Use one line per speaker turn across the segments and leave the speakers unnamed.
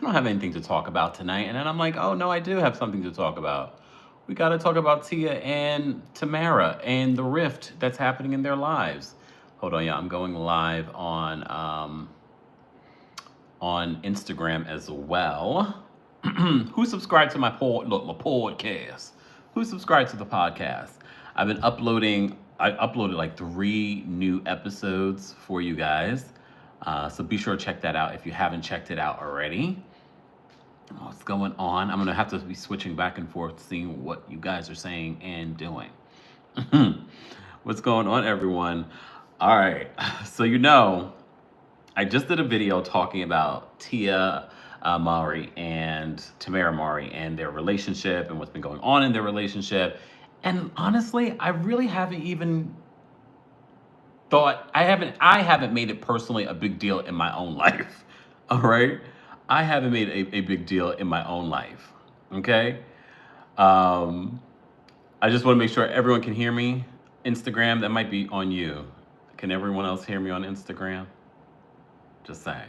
don't have anything to talk about tonight. And then I'm like, oh no, I do have something to talk about. We got to talk about Tia and Tamara and the rift that's happening in their lives. Hold on, yeah, I'm going live on Instagram as well. Who subscribed to my my podcast? Who subscribed to the podcast? I've been uploading. I uploaded like 3 new episodes for you guys. So be sure to check that out if you haven't checked it out already. What's going on? I'm gonna have to be switching back and forth, seeing what you guys are saying and doing. What's going on, everyone? All right. So I just did a video talking about Tia Mowry and Tamera Mowry and their relationship and what's been going on in their relationship. And honestly, I really haven't even thought I haven't made it personally a big deal in my own life. All right. I haven't made a big deal in my own life. Okay. I just want to make sure everyone can hear me. Instagram, that might be on you. Can everyone else hear me on Instagram? Just saying.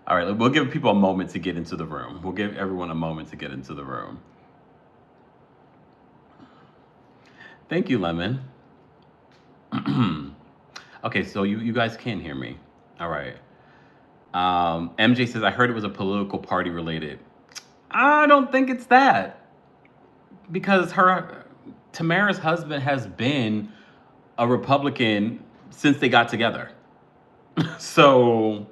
All right, we'll give people a moment to get into the room. We'll give everyone a moment to get into the room. Thank you, Lemon. Okay, so you guys can hear me. All right. MJ says, I heard it was a political party related. I don't think it's that. Because Tamara's husband has been a Republican since they got together. So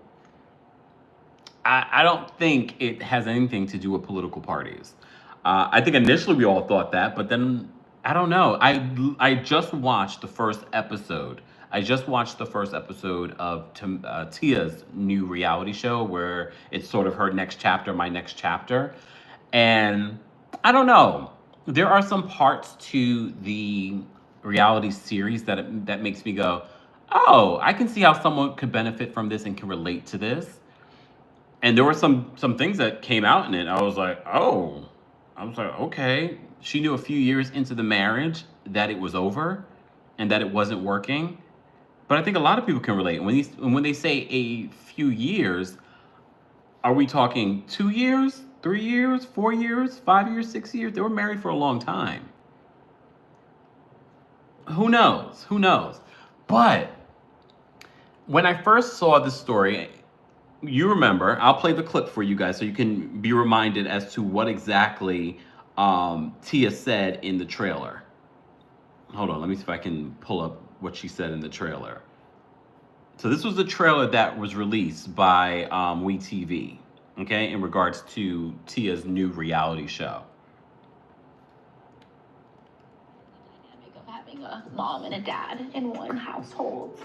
I don't think it has anything to do with political parties. I think initially we all thought that, but then I don't know. I just watched the first episode. I just watched the first episode of Tia's new reality show where it's sort of her next chapter, my next chapter. And I don't know. There are some parts to the reality series that makes me go, oh, I can see how someone could benefit from this and can relate to this. And there were some things that came out in it. I was like, okay. She knew a few years into the marriage that it was over and that it wasn't working. But I think a lot of people can relate. When they say a few years, are we talking 2 years, 3 years, 4 years, 5 years, 6 years? They were married for a long time. Who knows? Who knows? But when I first saw this story, you remember, I'll play the clip for you guys so you can be reminded as to what exactly Tia said in the trailer. Hold on, let me see if I can pull up what she said in the trailer. So this was the trailer that was released by WeTV, okay, in regards to Tia's new reality show.
Dynamic of having a mom and a dad in one household.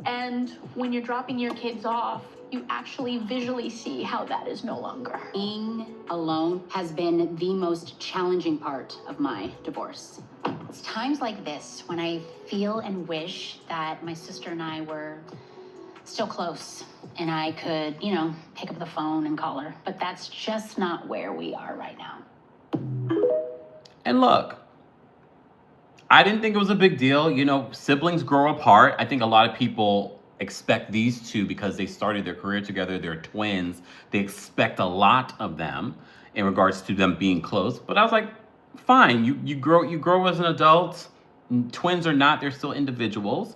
And when you're dropping your kids off, you actually visually see how that is no longer.
Being alone has been the most challenging part of my divorce. It's times like this when I feel and wish that my sister and I were still close and I could, pick up the phone and call her. But that's just not where we are right now.
And look, I didn't think it was a big deal. Siblings grow apart. I think a lot of people expect these two because they started their career together. They're twins. They expect a lot of them in regards to them being close. But I was like, fine. You grow as an adult. Twins or not, they're still individuals.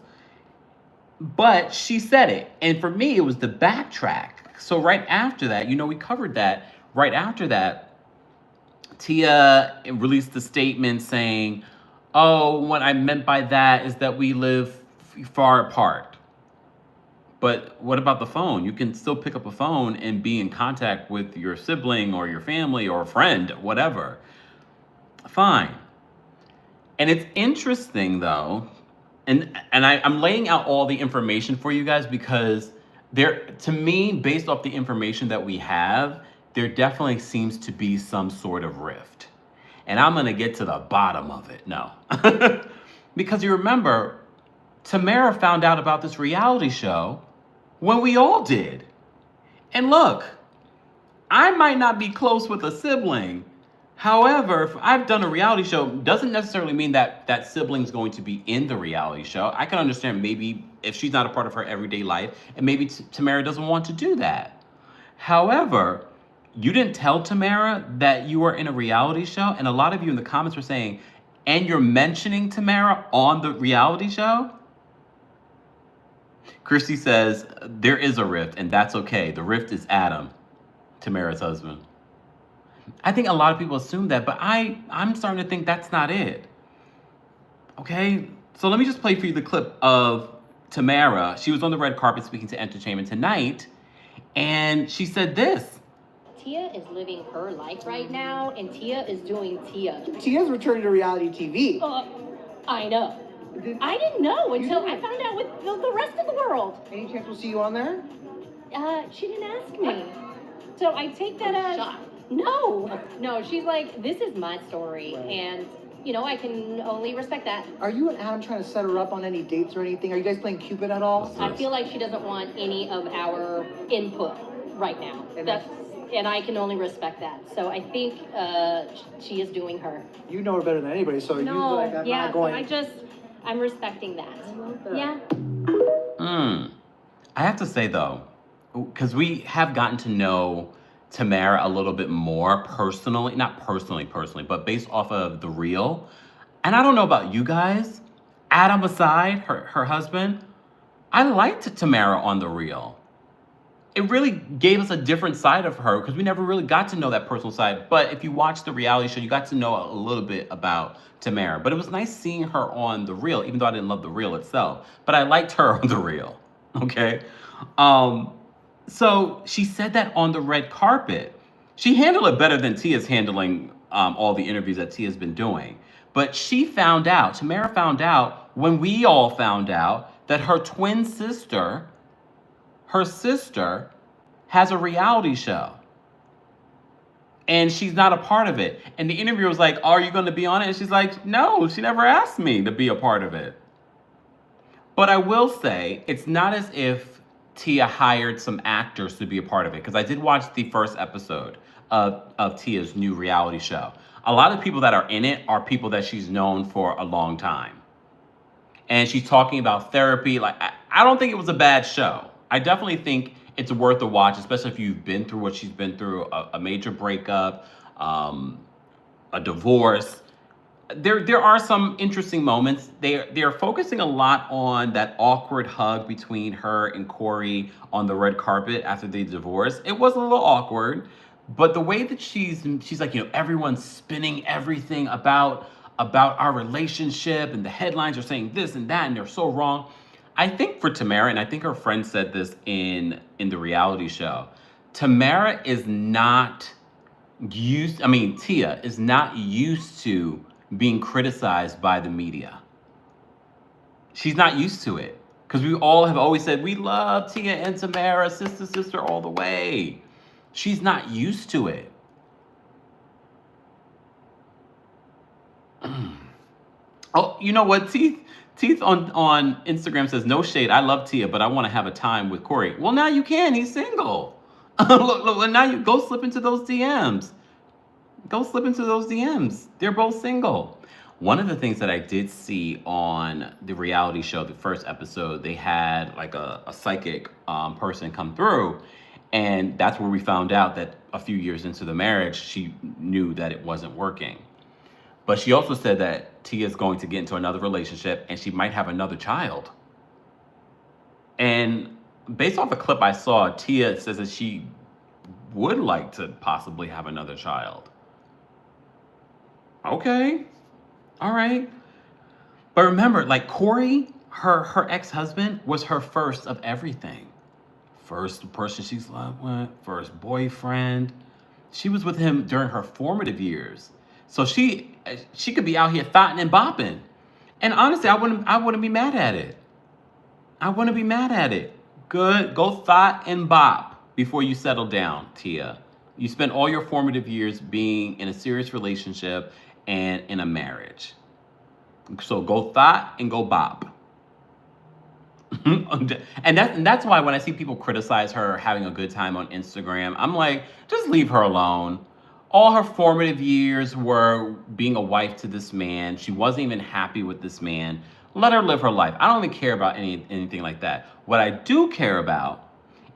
But she said it. And for me, it was the backtrack. So right after that, we covered that. Right after that, Tia released a statement saying, oh, what I meant by that is that we live far apart. But what about the phone? You can still pick up a phone and be in contact with your sibling or your family or a friend, whatever. Fine. And it's interesting, though, and I'm laying out all the information for you guys because to me, based off the information that we have, there definitely seems to be some sort of rift. And I'm going to get to the bottom of it. No. Because you remember, Tamara found out about this reality show when we all did. And look, I might not be close with a sibling. However, if I've done a reality show, doesn't necessarily mean that that sibling's going to be in the reality show. I can understand maybe if she's not a part of her everyday life, and maybe Tamara doesn't want to do that. However, you didn't tell Tamara that you were in a reality show, and a lot of you in the comments were saying, and you're mentioning Tamara on the reality show? Christy says, there is a rift, and that's okay. The rift is Adam, Tamara's husband. I think a lot of people assume that, but I'm starting to think that's not it. Okay? So let me just play for you the clip of Tamara. She was on the red carpet speaking to Entertainment Tonight, and she said this.
Tia is living her life right now, and Tia is doing Tia.
Tia's returning to reality TV.
I know. I didn't know until I found out with the rest of the world.
Any chance we'll see you on there?
She didn't ask me. So I take that as... No, she's like, this is my story, and, you know, I can only respect that.
Are you and Adam trying to set her up on any dates or anything? Are you guys playing Cupid at all?
I feel like she doesn't want any of our input right now. And I can only respect that. So I think she is doing her.
You know her better than anybody, so you like, I'm not going...
I'm respecting that.
I love that.
Yeah.
I have to say, though, because we have gotten to know Tamara a little bit more personally, not personally, but based off of the reel. And I don't know about you guys, Adam aside, her husband, I liked Tamara on the reel. It really gave us a different side of her because we never really got to know that personal side. But if you watch the reality show, you got to know a little bit about Tamara. But it was nice seeing her on the reel, even though I didn't love the reel itself. But I liked her on the reel, okay? So she said that on the red carpet. She handled it better than Tia's handling all the interviews that Tia's been doing. But she found out, Tamara found out, when we all found out, that her twin sister... her sister has a reality show. And she's not a part of it. And the interviewer was like, are you going to be on it? And she's like, no, she never asked me to be a part of it. But I will say, it's not as if Tia hired some actors to be a part of it. Because I did watch the first episode of Tia's new reality show. A lot of people that are in it are people that she's known for a long time. And she's talking about therapy. Like, I don't think it was a bad show. I definitely think it's worth a watch, especially if you've been through what she's been through, a major breakup, a divorce. There are some interesting moments. They're focusing a lot on that awkward hug between her and Corey on the red carpet after they divorced. It was a little awkward, but the way that she's like, you know, everyone's spinning everything about our relationship, and the headlines are saying this and that, and they're so wrong. I think for Tamara, and I think her friend said this in the reality show, Tamara is not Tia is not used to being criticized by the media. She's not used to it. Because we all have always said, we love Tia and Tamara, sister all the way. She's not used to it. Oh, you know what, Teeth on Instagram says, no shade, I love Tia, but I want to have a time with Corey. Well, now you can. He's single. look, now you go slip into those DMs. They're both single. One of the things that I did see on the reality show, the first episode, they had like a psychic person come through. And that's where we found out that a few years into the marriage, she knew that it wasn't working. But she also said that Tia's going to get into another relationship and she might have another child. And based off a clip I saw, Tia says that she would like to possibly have another child. Okay. All right. But remember, like Corey, her ex-husband was her first of everything. First person she's loved with, first boyfriend. She was with him during her formative years. So she could be out here thotting and bopping. And honestly, I wouldn't be mad at it. I wouldn't be mad at it. Good, go thot and bop before you settle down, Tia. You spent all your formative years being in a serious relationship and in a marriage. So go thot and go bop. and that's why when I see people criticize her having a good time on Instagram, I'm like, just leave her alone. All her formative years were being a wife to this man. She wasn't even happy with this man. Let her live her life. I don't even care about anything like that. What I do care about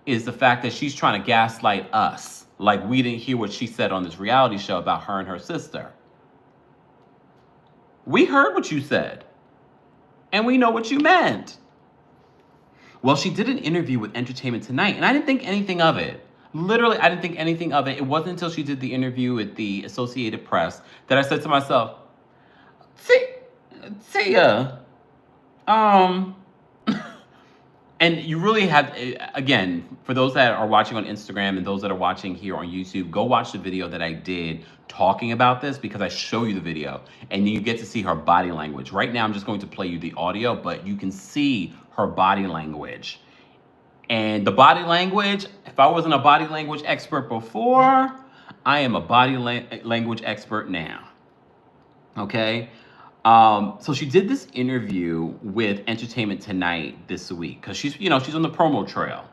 is the fact that she's trying to gaslight us. Like we didn't hear what she said on this reality show about her and her sister. We heard what you said. And we know what you meant. Well, she did an interview with Entertainment Tonight, and I didn't think anything of it. Literally, I didn't think anything of it. It wasn't until she did the interview with the Associated Press that I said to myself, Tia, and you really have, again, for those that are watching on Instagram and those that are watching here on YouTube, go watch the video that I did talking about this, because I show you the video and you get to see her body language. Right now, I'm just going to play you the audio, but you can see her body language. And the body language, if I wasn't a body language expert before, I am a body language expert now. Okay? So she did this interview with Entertainment Tonight this week because she's on the promo trail.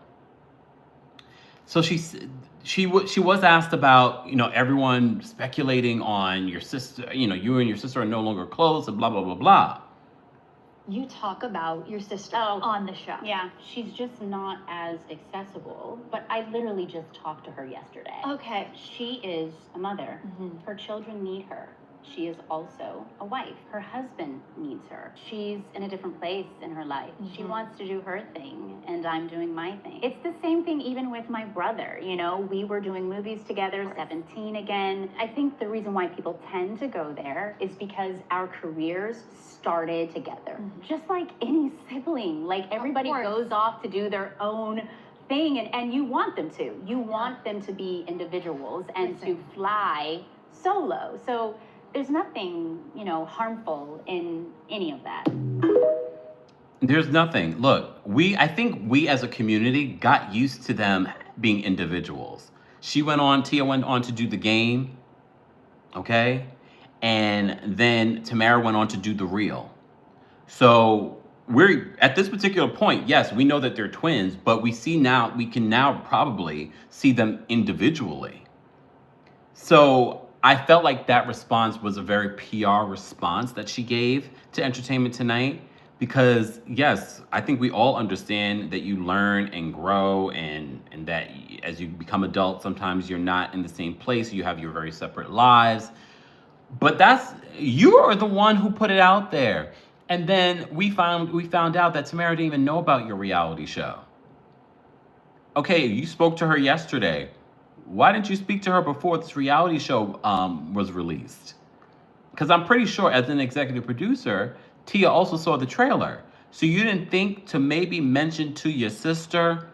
So she was asked about, everyone speculating on your sister, you and your sister are no longer close and blah, blah, blah, blah.
You talk about your sister on the show. Yeah, she's just not as accessible, but I literally just talked to her yesterday. Okay. She is a mother. Mm-hmm. Her children need her. She is also a wife. Her husband needs her. She's in a different place in her life. Mm-hmm. She wants to do her thing, and I'm doing my thing. It's the same thing even with my brother. We were doing movies together, 17 again. I think the reason why people tend to go there is because our careers started together. Mm-hmm. Just like any sibling, like everybody goes off to do their own thing, and you want them to. You want them to be individuals and to fly solo. So there's nothing, harmful in any of that.
There's nothing. Look, I think we as a community got used to them being individuals. Tia went on to do the game, okay? And then Tamara went on to do the real. So we're at this particular point, yes, we know that they're twins, but we can now probably see them individually. So I felt like that response was a very PR response that she gave to Entertainment Tonight, because yes, I think we all understand that you learn and grow, and that as you become adults, sometimes you're not in the same place. You have your very separate lives. But you are the one who put it out there. And then we found out that Tamara didn't even know about your reality show. Okay, you spoke to her yesterday. Why didn't you speak to her before this reality show was released? Because I'm pretty sure as an executive producer, Tia also saw the trailer. So you didn't think to maybe mention to your sister,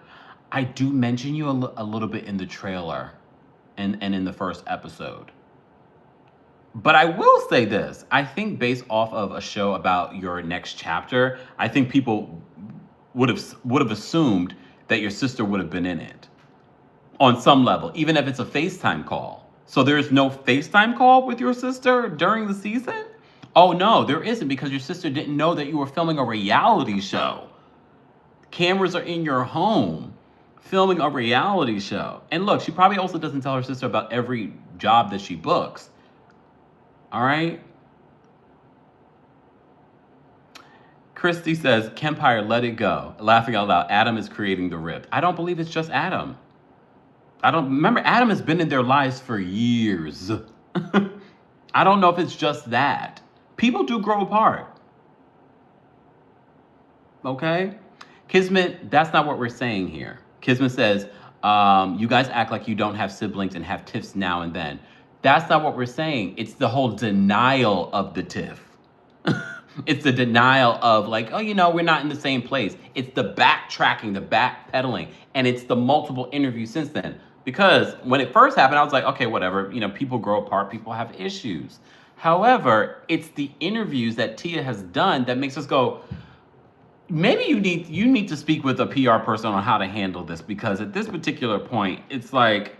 I do mention you a little bit in the trailer and in the first episode. But I will say this. I think based off of a show about your next chapter, I think people would have assumed that your sister would have been in it. On some level, even if it's a FaceTime call. So there's no FaceTime call with your sister during the season? Oh no, there isn't, because your sister didn't know that you were filming a reality show. Cameras are in your home filming a reality show. And look, she probably also doesn't tell her sister about every job that she books. All right? Christy says, Kempire, let it go. Laughing out loud, Adam is creating the rip. I don't believe it's just Adam. Remember, Adam has been in their lives for years. I don't know if it's just that. People do grow apart. Okay? Kismet, that's not what we're saying here. Kismet says, you guys act like you don't have siblings and have tiffs now and then. That's not what we're saying. It's the whole denial of the tiff. It's the denial of like, we're not in the same place. It's the backtracking, the backpedaling, and it's the multiple interviews since then. Because when it first happened, I was like, okay, whatever. People grow apart. People have issues. However, it's the interviews that Tia has done that makes us go, maybe you need to speak with a PR person on how to handle this. Because at this particular point, it's like,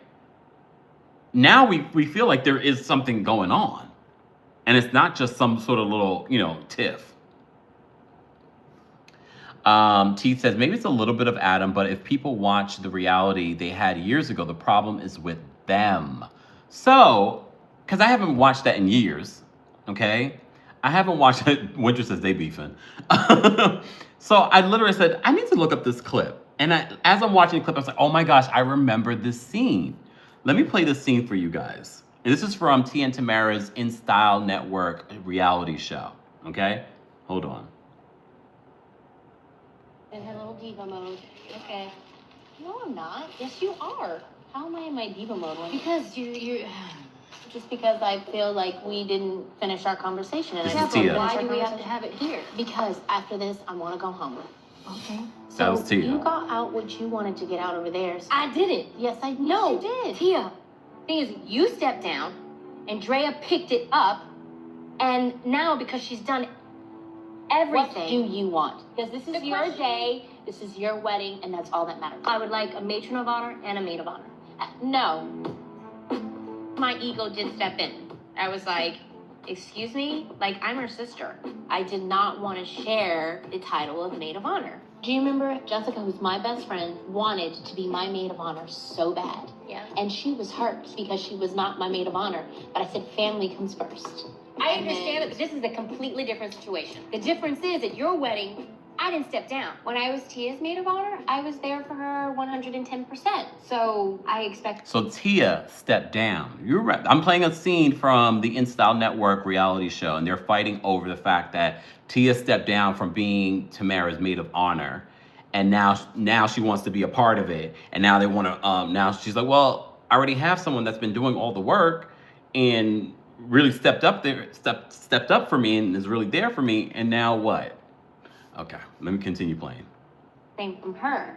now we feel like there is something going on. And it's not just some sort of little, tiff. Teeth says, maybe it's a little bit of Adam, but if people watch the reality they had years ago, the problem is with them. So, because I haven't watched that in years, okay? I haven't watched it. Winter says they beefing. So I literally said, I need to look up this clip. And as I'm watching the clip, I was like, oh my gosh, I remember this scene. Let me play this scene for you guys. And this is from Tia and Tamara's In Style Network reality show. Okay? Hold on.
In her little diva mode. Okay. No, I'm not. Yes, you are. How am I in my diva mode? Because you're just because I feel like we didn't finish our conversation. And
This
I
is Tia.
why do we have to have it here? Because after this, I want to go home. Okay.
That was Tia.
You got out what you wanted to get out over there. So
I didn't.
yes, I
No,
yes, you did.
Tia. Thing is, you stepped down, Andrea picked it up, and now because she's done everything.
What do you want? Because this is
The
your
question-
day, this is your wedding, and that's all that matters.
I would like a matron of honor and a maid of honor.
No. My ego did step in. I was like, excuse me? Like, I'm her sister. I did not want to share the title of maid of honor. Do you remember Jessica, who's my best friend, wanted to be my maid of honor so bad?
Yeah.
And she was hurt because she was not my maid of honor. But I said, family comes first.
I
And
understand
then-
it, but this is a completely different situation. The difference is at your wedding, I didn't step down. When I was Tia's maid of honor, I was there for her 110%. So I expect.
So Tia stepped down. You're right. I'm playing a scene from the In Style Network reality show, and they're fighting over the fact that Tia stepped down from being Tamara's maid of honor, and now she wants to be a part of it. And now they want to. Now she's like, well, I already have someone that's been doing all the work and really stepped up for me and is really there for me. And now what? Okay, let me continue playing.
Same from her.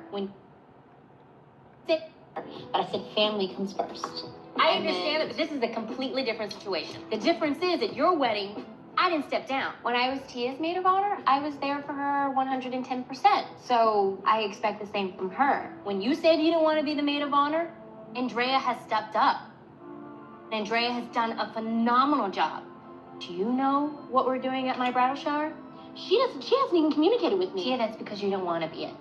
But I said, family comes first.
I
And
understand
then-
it, but this is a completely different situation. The difference is at your wedding, I didn't step down. When I was Tia's maid of honor, I was there for her 110%. So I expect the same from her. When you said you didn't want to be the maid of honor, Andrea has stepped up. Andrea has done a phenomenal job. Do you know what we're doing at my bridal shower?
She hasn't even communicated with me.
Tia, that's because you don't want to be it.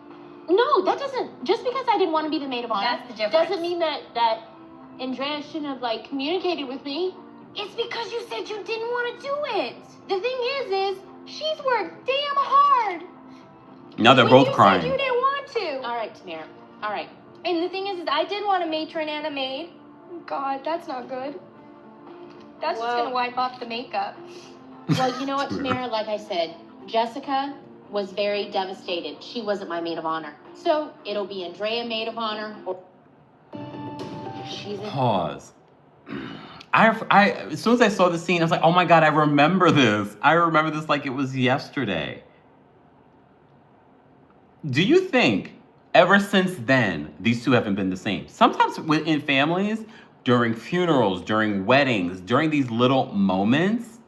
No, that doesn't, just because I didn't want to be the maid of honor,
That's the difference.
doesn't mean that Andrea shouldn't have, like, communicated with me.
It's because you said you didn't want to do it. The thing is she's worked damn hard.
Now they're
When
both
you
crying.
said you didn't want to.
All right, Tamara. All right.
And the thing is I did want a matron and a maid. God, that's not good. That's just
Well-
gonna wipe off the makeup.
Well, you know what, Tamara? Like I said, Jessica was very devastated. She wasn't my maid of honor. So it'll be Andrea maid of honor, or she's a
Pause. I as soon as I saw the scene, I was like, oh my God, I remember this. I remember this like it was yesterday. Do you think ever since then, these two haven't been the same? Sometimes in families, during funerals, during weddings, during these little moments,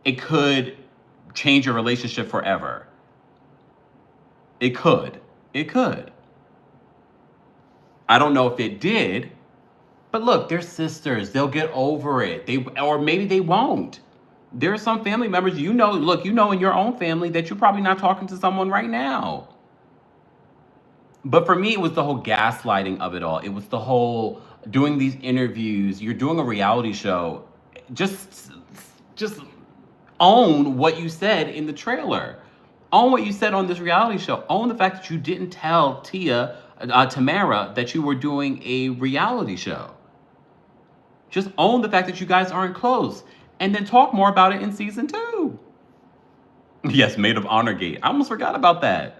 it could change your relationship forever. It could. It could. I don't know if it did, but look, they're sisters. They'll get over it. Or maybe they won't. There are some family members, you know in your own family that you're probably not talking to someone right now. But for me, it was the whole gaslighting of it all. It was the whole doing these interviews. You're doing a reality show. Just own what you said in the trailer. Own what you said on this reality show. Own the fact that you didn't tell Tamara, that you were doing a reality show. Just own the fact that you guys aren't close. And then talk more about it in season 2. Yes, maid of honor gate. I almost forgot about that.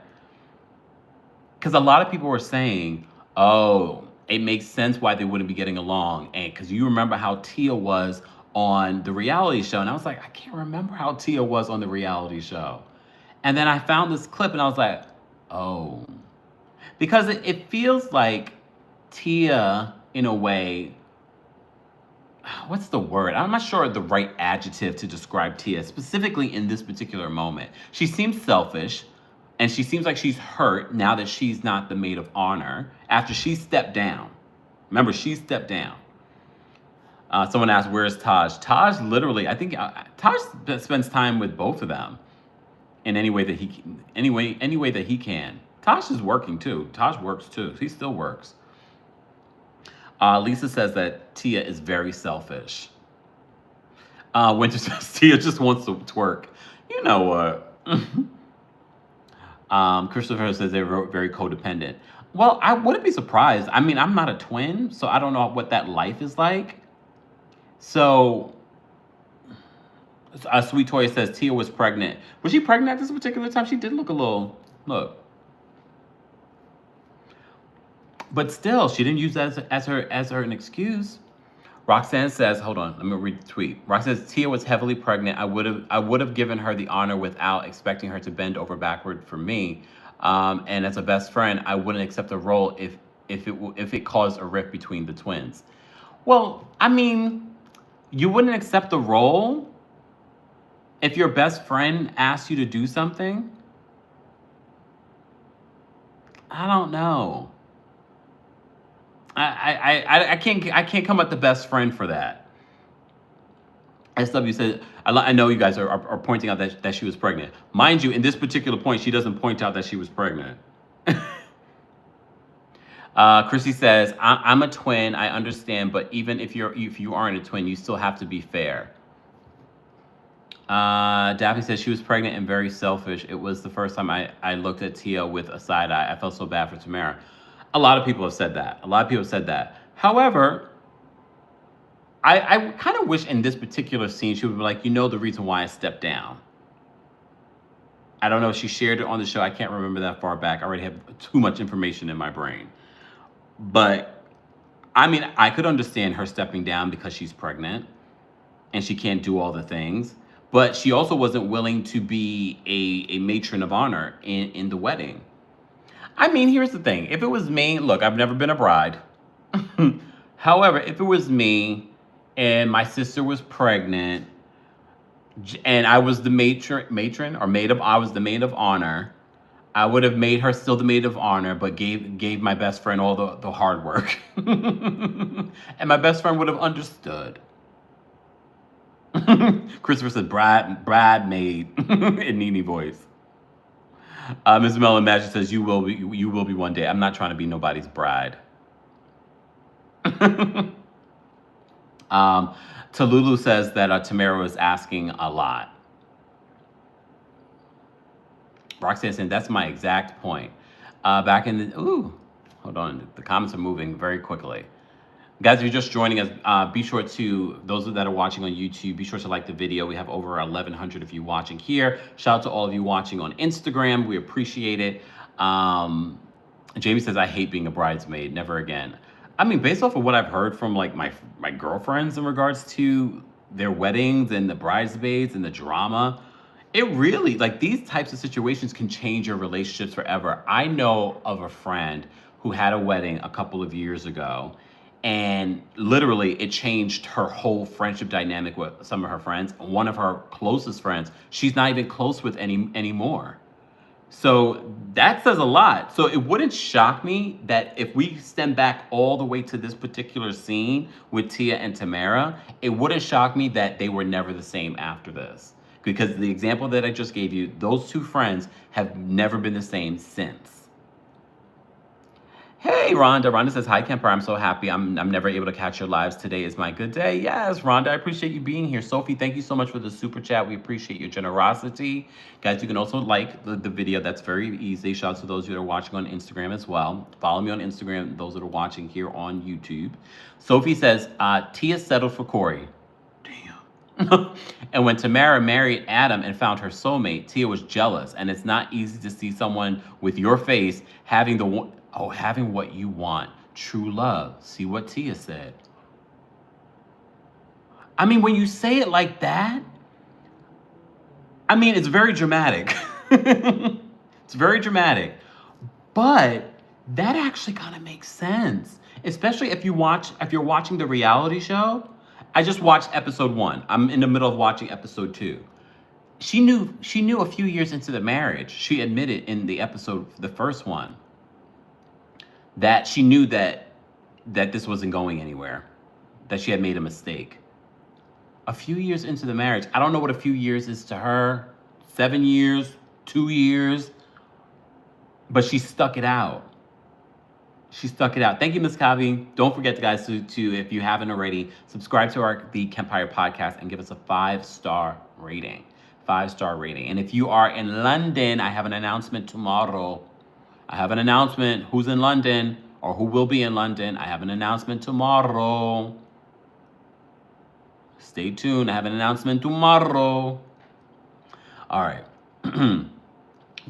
Because a lot of people were saying, oh, it makes sense why they wouldn't be getting along. And because you remember how Tia was on the reality show. And I was like, I can't remember how Tia was on the reality show. And then I found this clip and I was like, oh. Because it feels like Tia, in a way, what's the word? I'm not sure the right adjective to describe Tia, specifically in this particular moment. She seems selfish. And she seems like she's hurt now that she's not the maid of honor after she stepped down. Remember, she stepped down. Someone asked, where's Taj? Taj literally, I think Taj spends time with both of them in any way that he can. Taj is working too. Taj works too. He still works. Lisa says that Tia is very selfish. Winter says Tia just wants to twerk. You know what? Christopher says they were very codependent. Well, I wouldn't be surprised. I mean, I'm not a twin, so I don't know what that life is like. So, Sweet Toy says Tia was pregnant. Was she pregnant at this particular time? She did look a little, look. But still, she didn't use that as her an excuse. Roxanne says, hold on, let me read the tweet. Roxanne says, Tia was heavily pregnant. I would have given her the honor without expecting her to bend over backward for me. And as a best friend, I wouldn't accept a role if it caused a rift between the twins. Well, I mean, you wouldn't accept the role if your best friend asked you to do something? I don't know. I can't come at the best friend for that. SW said, I know you guys are pointing out that she was pregnant. Mind you, in this particular point, she doesn't point out that she was pregnant. Chrissy says, I'm a twin, I understand, but even if you aren't a twin, you still have to be fair. Daphne says she was pregnant and very selfish. It was the first time I looked at Tia with a side eye. I felt so bad for Tamara. A lot of people have said that. However, I kind of wish in this particular scene she would be like, you know the reason why I stepped down. I don't know if she shared it on the show. I can't remember that far back. I already have too much information in my brain. But, I mean, I could understand her stepping down because she's pregnant and she can't do all the things. But she also wasn't willing to be a matron of honor in the wedding. I mean, here's the thing. If it was me, look, I've never been a bride. However, if it was me and my sister was pregnant and I was the matron or I was the maid of honor, I would have made her still the maid of honor, but gave my best friend all the hard work. And my best friend would have understood. Christopher said, Brad maid in Nene voice. Ms. Mellon Magic says, you will be one day. I'm not trying to be nobody's bride. Talulu says that Tamera was asking a lot. Roxanne saying, that's my exact point. Back in the, hold on. The comments are moving very quickly. Guys, if you're just joining us, be sure to, those that are watching on YouTube, be sure to like the video. We have over 1,100 of you watching here. Shout out to all of you watching on Instagram. We appreciate it. Jamie says, I hate being a bridesmaid. Never again. I mean, based off of what I've heard from like my girlfriends in regards to their weddings and the bridesmaids and the drama, it really, like these types of situations can change your relationships forever. I know of a friend who had a wedding a couple of years ago. And literally, it changed her whole friendship dynamic with some of her friends. One of her closest friends, she's not even close with anymore. So that says a lot. So it wouldn't shock me that if we stem back all the way to this particular scene with Tia and Tamara, it wouldn't shock me that they were never the same after this. Because the example that I just gave you, those two friends have never been the same since. Hey, Rhonda. Rhonda says, hi, Kempire. I'm so happy. I'm never able to catch your lives. Today is my good day. Yes, Rhonda, I appreciate you being here. Sophie, thank you so much for the super chat. We appreciate your generosity. Guys, you can also like the video. That's very easy. Shout out to those who are watching on Instagram as well. Follow me on Instagram, those that are watching here on YouTube. Sophie says, Tia settled for Corey. Damn. And when Tamara married Adam and found her soulmate, Tia was jealous. And it's not easy to see someone with your face having what you want. True love. See what Tia said. I mean, when you say it like that, I mean, it's very dramatic. It's very dramatic. But that actually kind of makes sense. Especially if you're watching the reality show. I just watched episode 1. I'm in the middle of watching episode 2. She knew a few years into the marriage. She admitted in the episode, the first one, that she knew that this wasn't going anywhere, that she had made a mistake. A few years into the marriage, I don't know what a few years is to her, 7 years, 2 years, but she stuck it out. She stuck it out. Thank you, Ms. Kavi. Don't forget, guys, to if you haven't already, subscribe to the Kempire podcast and give us a 5-star rating. 5-star rating. And if you are in London, I have an announcement tomorrow. I have an announcement. Who's in London or who will be in London? I have an announcement tomorrow. Stay tuned. I have an announcement tomorrow. All right.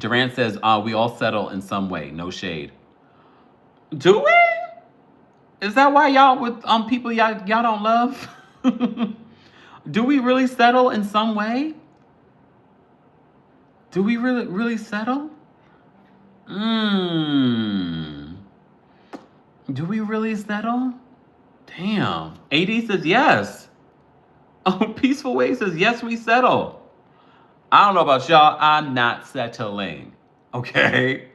Durant says, we all settle in some way. No shade. Do we? Is that why y'all with people y'all don't love? Do we really settle in some way? Do we really settle? Do we really settle? Damn. AD says yes. Oh, Peaceful Way says yes, we settle. I don't know about y'all. I'm not settling. Okay.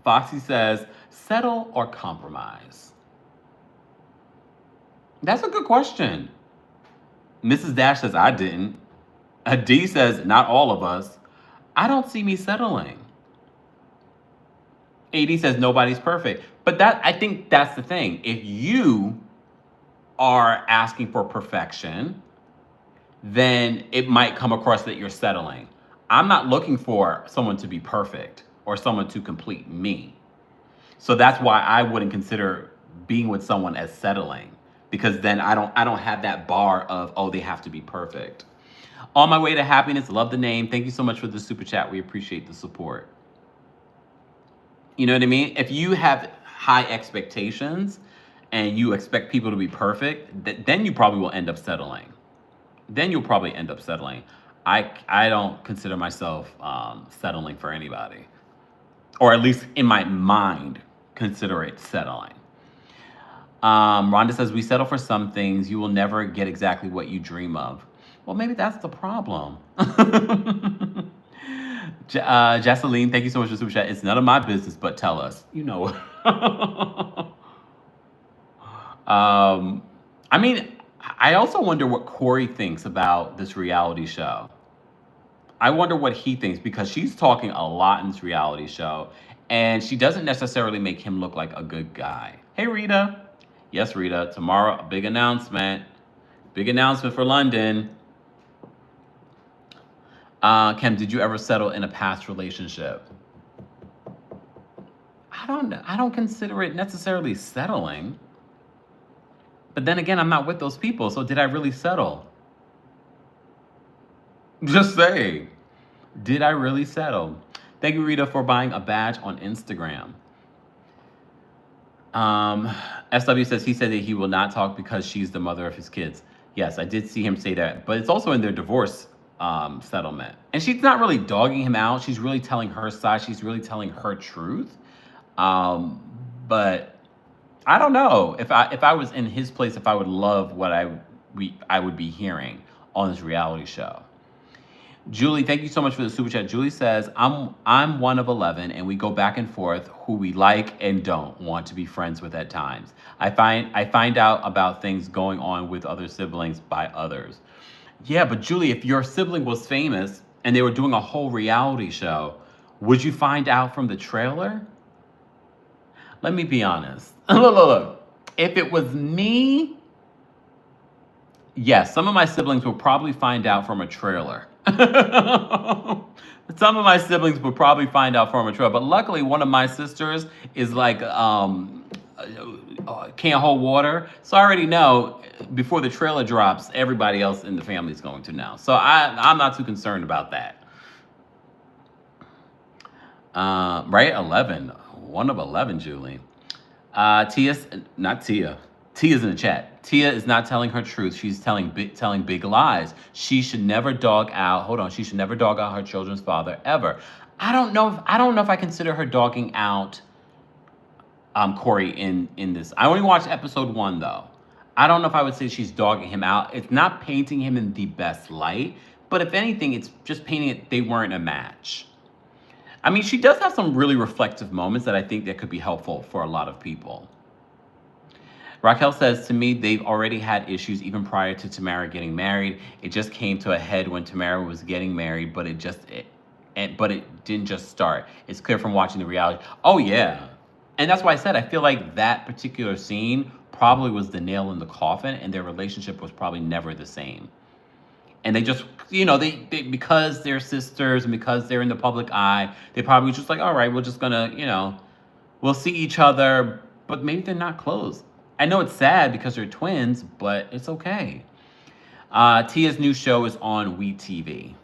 Foxy says, settle or compromise? That's a good question. Mrs. Dash says, I didn't. D says, not all of us. I don't see me settling. AD says, nobody's perfect. But I think that's the thing. If you are asking for perfection, then it might come across that you're settling. I'm not looking for someone to be perfect or someone to complete me. So that's why I wouldn't consider being with someone as settling, because then I don't have that bar of, oh, they have to be perfect. On My Way to Happiness, love the name. Thank you so much for the super chat. We appreciate the support. You know what I mean? If you have high expectations and you expect people to be perfect, then you probably will end up settling. I don't consider myself settling for anybody. Or at least in my mind, consider it settling. Rhonda says, we settle for some things. You will never get exactly what you dream of. Well, maybe that's the problem. Jaceline, thank you so much for the super chat. It's none of my business, but tell us. You know. I mean, I also wonder what Corey thinks about this reality show. I wonder what he thinks, because she's talking a lot in this reality show, and she doesn't necessarily make him look like a good guy. Hey, Rita. Yes, Rita. Tomorrow, a big announcement. Big announcement for London. Kim, did you ever settle in a past relationship? I don't consider it necessarily settling. But then again, I'm not with those people, so did I really settle? Just saying. Did I really settle? Thank you, Rita, for buying a badge on Instagram. SW says he said that he will not talk because she's the mother of his kids. Yes, I did see him say that, but it's also in their divorce settlement. And she's not really dogging him out. She's really telling her side. She's really telling her truth. But I don't know if I was in his place, if I would love what I would be hearing on this reality show. Julie, thank you so much for the super chat. Julie says, I'm one of 11, and we go back and forth who we like and don't want to be friends with at times. I find out about things going on with other siblings by others. Yeah, but Julie, if your sibling was famous and they were doing a whole reality show, would you find out from the trailer? Let me be honest. Look. If it was me, yes, some of my siblings will probably find out from a trailer. Some of my siblings would probably find out from a trailer. But luckily, one of my sisters is like, can't hold water. So I already know before the trailer drops, everybody else in the family is going to know. So I'm not too concerned about that. Right? 11. One of 11, Julie. Tia's in the chat. Tia is not telling her truth. She's telling big lies. She should never dog out. She should never dog out her children's father ever. I don't know if I consider her dogging out Corey in this. I only watched episode 1 though. I don't know if I would say she's dogging him out. It's not painting him in the best light, but if anything, it's just painting it they weren't a match. I mean, she does have some really reflective moments that I think that could be helpful for a lot of people. Raquel says, to me, they've already had issues even prior to Tamara getting married. It just came to a head when Tamara was getting married, but it didn't just start. It's clear from watching the reality. Oh, yeah. And that's why I said I feel like that particular scene probably was the nail in the coffin, and their relationship was probably never the same. And they just, they because they're sisters and because they're in the public eye, they probably just like, all right, we're just gonna, we'll see each other, but maybe they're not close. I know it's sad because they're twins, but it's okay. Tia's new show is on WeTV.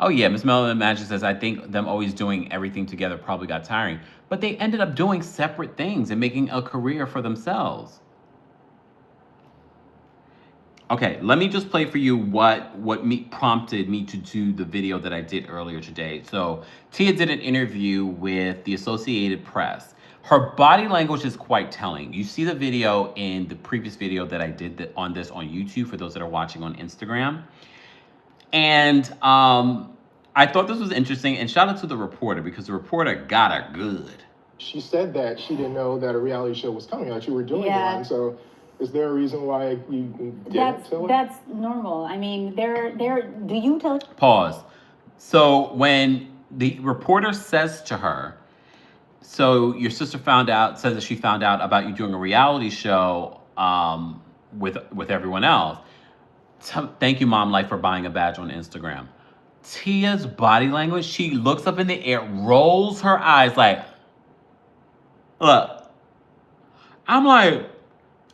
Oh yeah, Miss Melvin Magic says, I think them always doing everything together probably got tiring. But they ended up doing separate things and making a career for themselves. Okay, let me just play for you what prompted me to do the video that I did earlier today. So Tia did an interview with the Associated Press. Her body language is quite telling. You see the video in the previous video that I did on YouTube for those that are watching on Instagram. And I thought this was interesting, and shout out to the reporter because the reporter got her good.
She said that she didn't know that a reality show was coming out. You were doing one, so is there a reason why you didn't tell her?
That's normal. I mean, do you tell?
Pause. So when the reporter says to her, so your sister says that she found out about you doing a reality show with everyone else. Thank you, Mom Life, for buying a badge on Instagram. Tia's body language, she looks up in the air, rolls her eyes like, look. I'm like,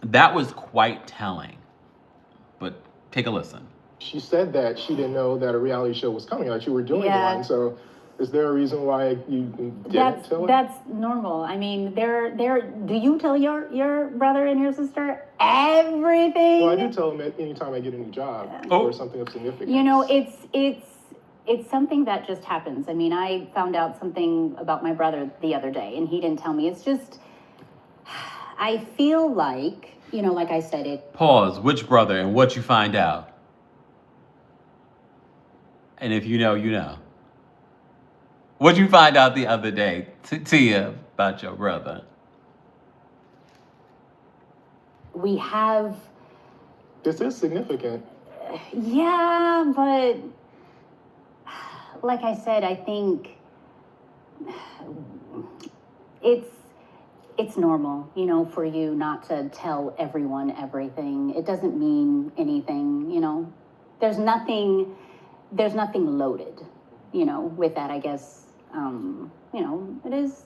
that was quite telling. But take a listen.
She said that she didn't know that a reality show was coming out. You were doing one, so is there a reason why you didn't tell her?
That's normal. I mean, do you tell your brother and your sister everything?
Well, I do tell them anytime I get a new job or something of significance.
It's something that just happens. I mean, I found out something about my brother the other day, and he didn't tell me. It's just, I feel like, like I said, it...
Pause. Which brother and what you find out? And if you know, you know. What'd you find out the other day, Tia, about your brother?
We have...
This is significant.
Yeah, but... Like I said, I think it's normal, for you not to tell everyone everything. It doesn't mean anything, There's nothing loaded, with that, I guess. It is,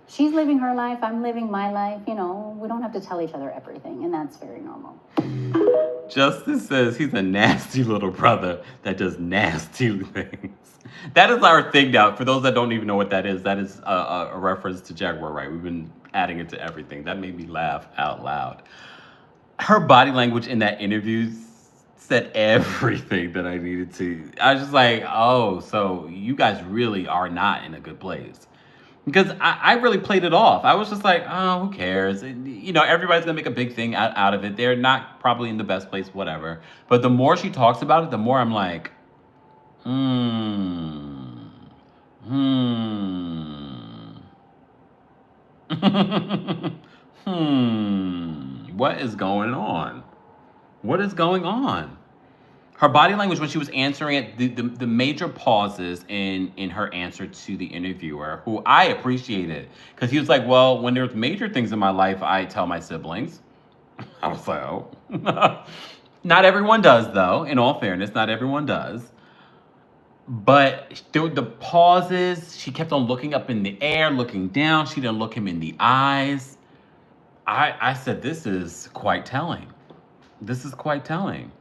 she's living her life, I'm living my life, we don't have to tell each other everything, and that's very normal.
Justice says he's a nasty little brother that does nasty things. That is our thing now. For those that don't even know what that is a reference to Jaguar, right? We've been adding it to everything. That made me laugh out loud. Her body language in that interview said everything that I needed to. I was just like, oh, so you guys really are not in a good place. Because I really played it off. I was just like, oh, who cares? Everybody's going to make a big thing out of it. They're not probably in the best place, whatever. But the more she talks about it, the more I'm like, what is going on? What is going on? Her body language when she was answering it, the major pauses in her answer to the interviewer, who I appreciated. Because he was like, well, when there's major things in my life, I tell my siblings. I was like, oh. Not everyone does, though. In all fairness, not everyone does. But the pauses, she kept on looking up in the air, looking down. She didn't look him in the eyes. I said, this is quite telling. This is quite telling.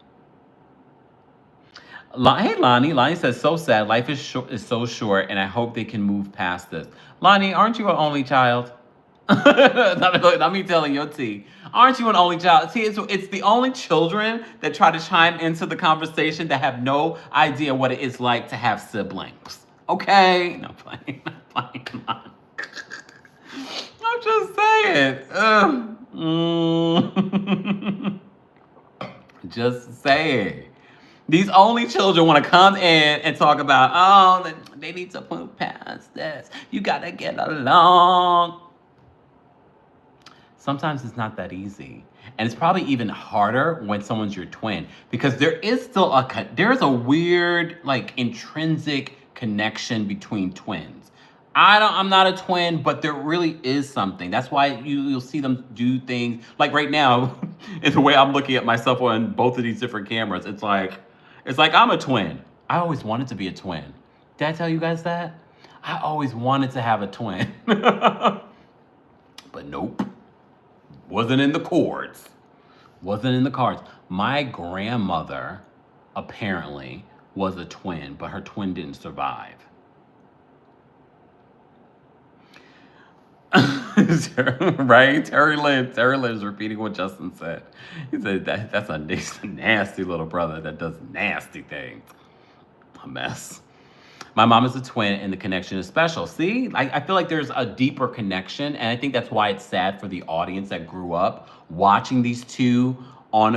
Hey, Lonnie. Lonnie says, so sad. Life is so short, and I hope they can move past this. Lonnie, aren't you an only child? Let me tell your tea. Aren't you an only child? See, it's the only children that try to chime into the conversation that have no idea what it is like to have siblings. Okay? No, playing. I'm just saying. Just saying. These only children want to come in and talk about, oh, they need to move past this. You got to get along. Sometimes it's not that easy. And it's probably even harder when someone's your twin, because there is still there's a weird, intrinsic connection between twins. I'm not a twin, but there really is something. That's why you'll see them do things. Like right now, And the way I'm looking at myself on both of these different cameras, it's like I'm a twin. I always wanted to be a twin. Did I tell you guys that? I always wanted to have a twin. But nope. Wasn't in the cards. Wasn't in the cards. My grandmother apparently was a twin, but her twin didn't survive. Right? Terry Lynn is repeating what Justin said. He said that's a nasty little brother that does nasty things. A mess. My mom is a twin and the connection is special. See, I feel like there's a deeper connection, and I think that's why it's sad for the audience that grew up watching these two on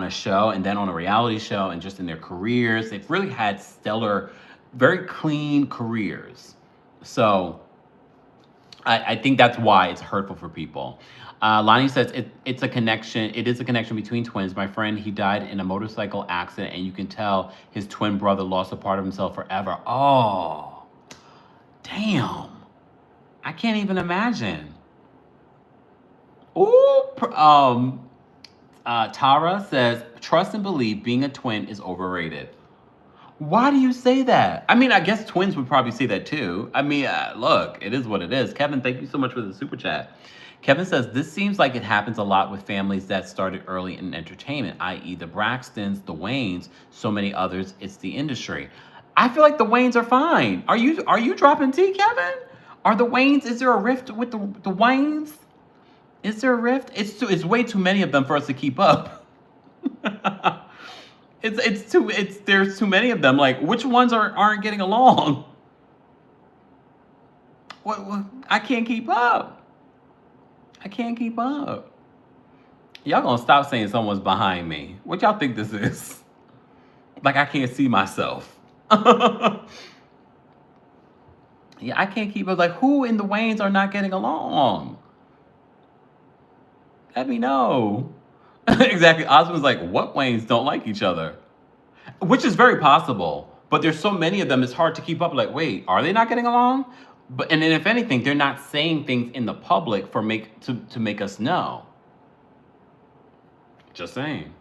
a show and then on a reality show and just in their careers. They've really had stellar, very clean careers. So I think that's why it's hurtful for people. Lonnie says it's a connection. It is a connection between twins. My friend, he died in a motorcycle accident, and you can tell his twin brother lost a part of himself forever. Oh, damn! I can't even imagine. Ooh, Tara says trust and believe being a twin is overrated. Why do you say that? I mean, I guess twins would probably say that too. I mean, look, it is what it is. Kevin, thank you so much for the super chat. Kevin says, this seems like it happens a lot with families that started early in entertainment, i.e. the Braxtons, the Waynes, so many others. It's the industry. I feel like the Waynes are fine. Are you dropping tea, Kevin? Are the Waynes, is there a rift with the Waynes? Is there a rift? It's way too many of them for us to keep up. There's too many of them. Like, which ones aren't getting along? What I can't keep up. I can't keep up. Y'all gonna stop saying someone's behind me. What y'all think this is? Like I can't see myself. Yeah, I can't keep up. Like, who in the Waynes are not getting along? Let me know. Exactly. Osmond's like, what Waynes don't like each other? Which is very possible. But there's so many of them, it's hard to keep up. Like, wait, are they not getting along? And then if anything, they're not saying things in the public to make us know. Just saying.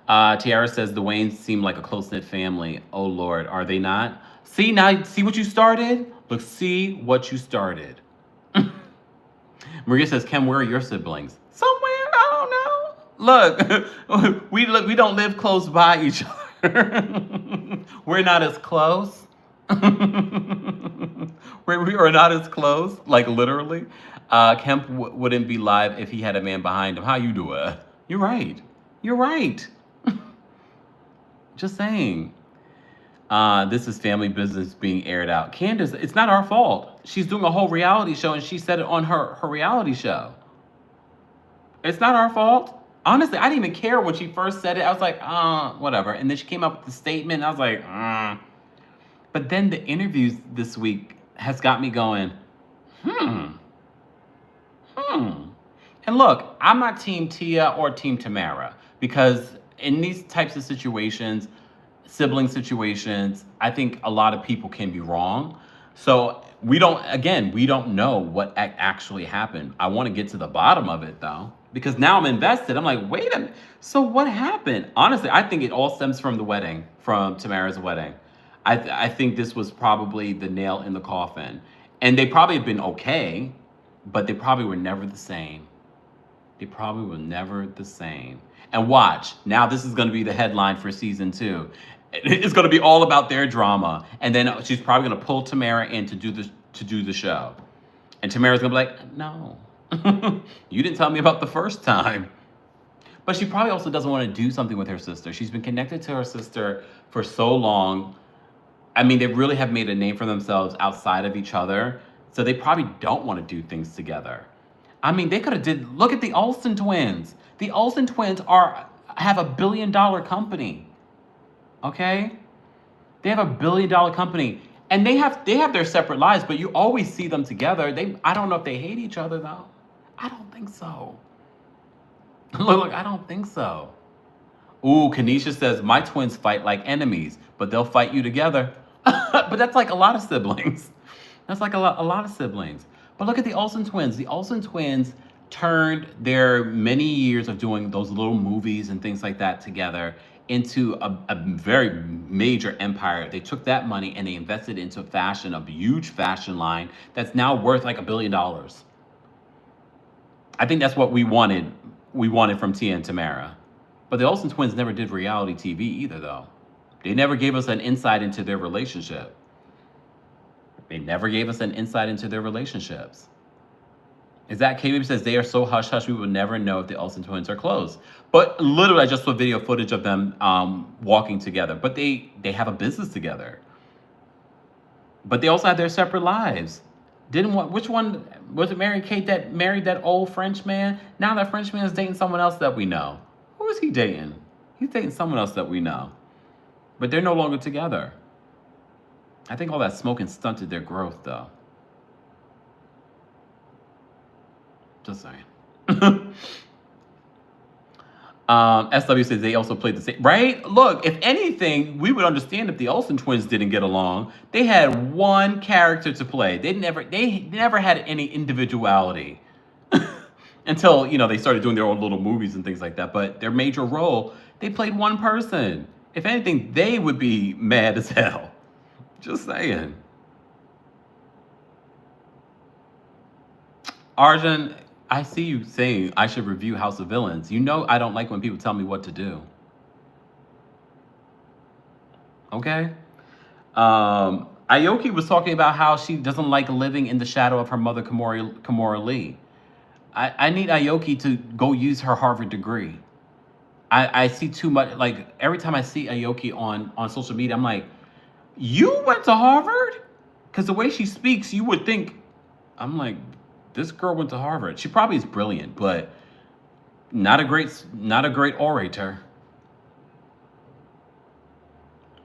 Tiara says the Waynes seem like a close-knit family. Oh Lord, are they not? See what you started? Look, see what you started. Maria says, Kim, where are your siblings? Somewhere, I don't know. Look, we don't live close by each other. We're not as close. We are not as close, like literally. Kemp wouldn't be live if he had a man behind him. How you do it? You're right. You're right. Just saying. This is family business being aired out. Candace, it's not our fault. She's doing a whole reality show and she said it on her reality show. It's not our fault. Honestly, I didn't even care when she first said it. I was like, whatever. And then she came up with the statement. And I was like, But then the interviews this week has got me going, And look, I'm not Team Tia or Team Tamara because in these types of situations, sibling situations, I think a lot of people can be wrong. So we don't know what actually happened. I want to get to the bottom of it though, because now I'm invested. I'm like, wait a minute. So what happened? Honestly, I think it all stems from the wedding, from Tamara's wedding. I think this was probably the nail in the coffin. And they probably have been okay, but they probably were never the same. They probably were never the same. And watch, now this is going to be the headline for season 2. It's going to be all about their drama. And then she's probably going to pull Tamara in to do the show. And Tamara's going to be like, no, you didn't tell me about the first time. But she probably also doesn't want to do something with her sister. She's been connected to her sister for so long. I mean, they really have made a name for themselves outside of each other. So they probably don't want to do things together. I mean, they could have look at the Olsen twins. The Olsen twins have $1 billion company. Okay? They have $1 billion company. And they have their separate lives, but you always see them together. I don't know if they hate each other though. I don't think so. Look, I don't think so. Ooh, Kanisha says, my twins fight like enemies, but they'll fight you together. But that's like a lot of siblings. That's like a lot of siblings. But look at the Olsen twins. The Olsen twins turned their many years of doing those little movies and things like that together into a very major empire. They took that money and they invested into fashion, a huge fashion line that's now worth like $1 billion. I think that's what we wanted. We wanted from Tia and Tamara. But the Olsen twins never did reality TV either, though. They never gave us an insight into their relationship. They never gave us an insight into their relationships. Is that K-Baby says they are so hush-hush we would never know if the Olsen twins are close. But literally, I just saw video footage of them walking together. But they have a business together. But they also have their separate lives. Which one was it? Mary Kate that married that old French man? Now that French man is dating someone else that we know. Who is he dating? He's dating someone else that we know. But they're no longer together. I think all that smoking stunted their growth, though. Just saying. SW says they also played the same, right? Look, if anything, we would understand if the Olsen twins didn't get along. They had one character to play. They never had any individuality until, you know, they started doing their own little movies and things like that. But their major role, they played one person. If anything, they would be mad as hell. Just saying. Arjun, I see you saying I should review House of Villains. You know I don't like when people tell me what to do. Okay? Aoki was talking about how she doesn't like living in the shadow of her mother, Kimora Lee. I need Aoki to go use her Harvard degree. I see too much, like, every time I see Aoki on social media, I'm like, you went to Harvard? Because the way she speaks, you would think, I'm like, this girl went to Harvard. She probably is brilliant, but not a great orator.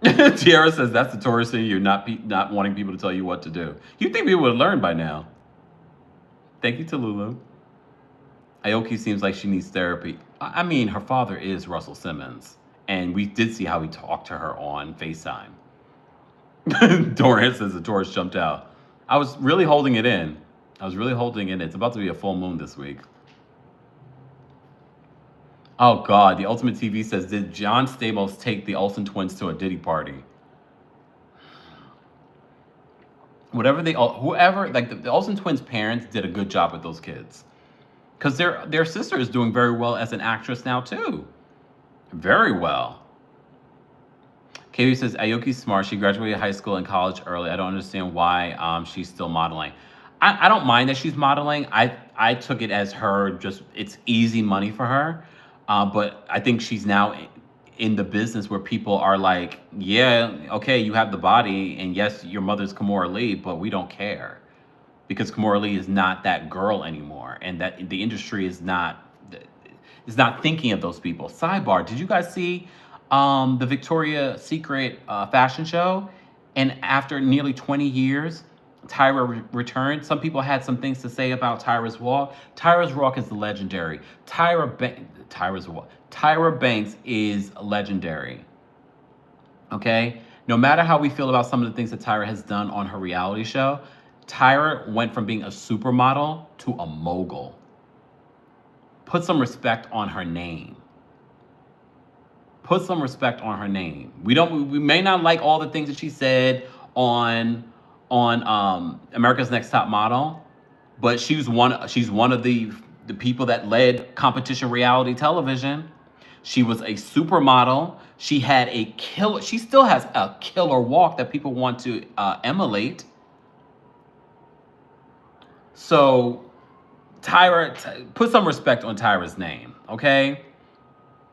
Tiara says that's the tourist thing. You're not wanting people to tell you what to do. You think people would learn by now? Thank you to Lulu. Aoki seems like she needs therapy. I mean, her father is Russell Simmons, and we did see how he talked to her on FaceTime. Dorian says the tourist jumped out. I was really holding it in. It's about to be a full moon this week. Oh, God. The Ultimate TV says, did John Stamos take the Olsen twins to a Diddy party? Whoever, like the Olsen twins' parents did a good job with those kids. Because their sister is doing very well as an actress now, too. Very well. Katie says, Aoki's smart. She graduated high school and college early. I don't understand why she's still modeling. I don't mind that she's modeling. I took it as her it's easy money for her. But I think she's now in the business where people are like, yeah, okay, you have the body. And yes, your mother's Kimora Lee, but we don't care. Because Kimora Lee is not that girl anymore. And that the industry is not thinking of those people. Sidebar, did you guys see the Victoria's Secret fashion show? And after nearly 20 years, Tyra returned. Some people had some things to say about Tyra's walk. Tyra's walk is legendary. Tyra Banks is legendary. Okay? No matter how we feel about some of the things that Tyra has done on her reality show, Tyra went from being a supermodel to a mogul. Put some respect on her name. Put some respect on her name. We may not like all the things that she said on America's Next Top Model, but she's one of the people that led competition reality television. She was a supermodel. She had she still has a killer walk that people want to emulate. So Tyra, put some respect on Tyra's name, okay?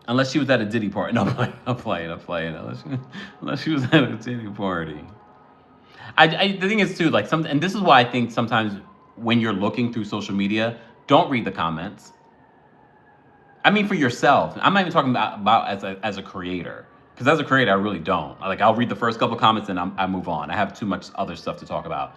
Unless she was at a Diddy party. No, I'm playing. Unless she was at a Diddy party. The thing is too, like and this is why I think sometimes when you're looking through social media, don't read the comments. I mean, for yourself. I'm not even talking about as a creator, because as a creator, I really don't. Like, I'll read the first couple comments and I move on. I have too much other stuff to talk about.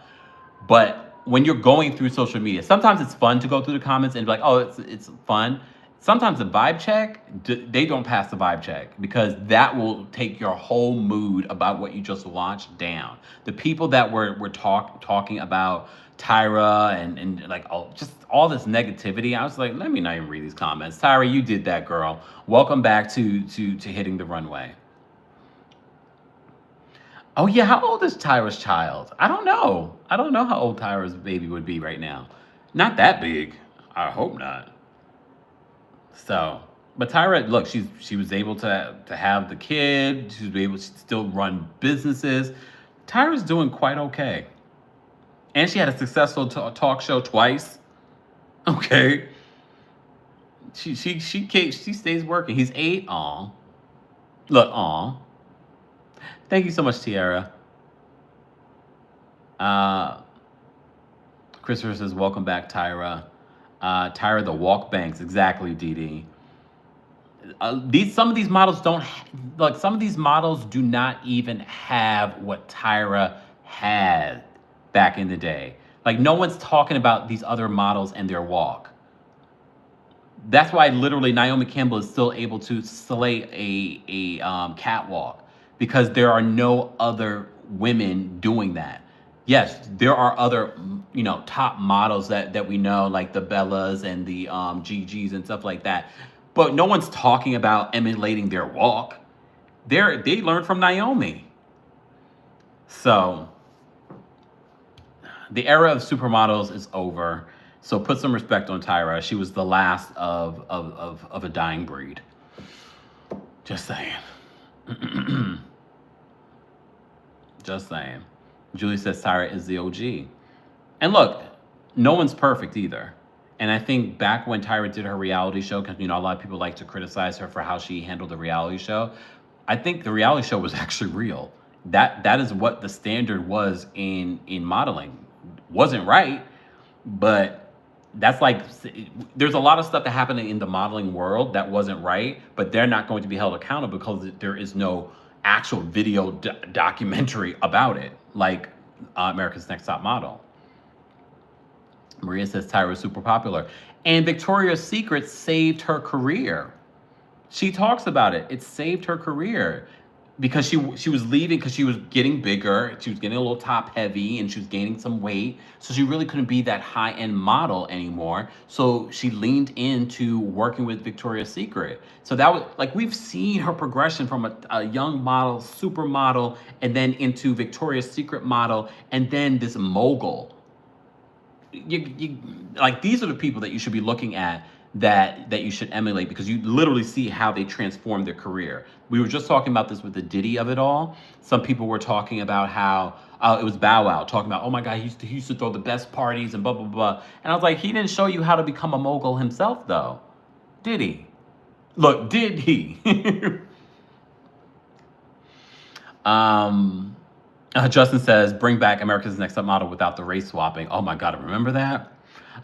But when you're going through social media, sometimes it's fun to go through the comments and be like, oh, it's fun. Sometimes the vibe check, they don't pass the vibe check, because that will take your whole mood about what you just watched down. The people that were talking about Tyra and like just all this negativity. I was like, let me not even read these comments. Tyra, you did that, girl. Welcome back to hitting the runway. Oh yeah, how old is Tyra's child? I don't know. I don't know how old Tyra's baby would be right now. Not that big. I hope not. So, but Tyra, look, she was able to have the kid. She was able to still run businesses. Tyra's doing quite okay. And she had a successful talk show twice. Okay. She stays working. He's 8. Aw. Look, aw. Thank you so much, Tiara. Christopher says, welcome back, Tyra. Tyra, the walk banks. Exactly, Dee Dee. Some of these models don't, some of these models do not even have what Tyra had back in the day. Like, no one's talking about these other models and their walk. That's why literally Naomi Campbell is still able to slay a catwalk, because there are no other women doing that. Yes, there are other, top models that we know, like the Bellas and the GGs and stuff like that. But no one's talking about emulating their walk. They learned from Naomi. So the era of supermodels is over. So put some respect on Tyra. She was the last of a dying breed. Just saying. Just saying. Julie says Tyra is the OG. And look, no one's perfect either. And I think back when Tyra did her reality show, because a lot of people like to criticize her for how she handled the reality show. I think the reality show was actually real. That is what the standard was in modeling. Wasn't right, but that's like, there's a lot of stuff that happened in the modeling world that wasn't right, but they're not going to be held accountable because there is no actual video documentary about it, like America's Next Top Model. Maria says Tyra is super popular. And Victoria's Secret saved her career. She talks about it. It saved her career because she was leaving because she was getting bigger. She was getting a little top heavy and she was gaining some weight. So she really couldn't be that high-end model anymore. So she leaned into working with Victoria's Secret. So that was like, we've seen her progression from a young model, supermodel, and then into Victoria's Secret model, and then this mogul. You like, these are the people that you should be looking at that you should emulate, because you literally see how they transform their career. We were just talking about this with the Diddy of it all. Some people were talking about how it was Bow Wow talking about, oh my God, he used to throw the best parties and blah, blah, blah. And I was like, he didn't show you how to become a mogul himself, though. Did he? Look, did he? Justin says, bring back America's Next Top Model without the race swapping. Oh my God, remember that?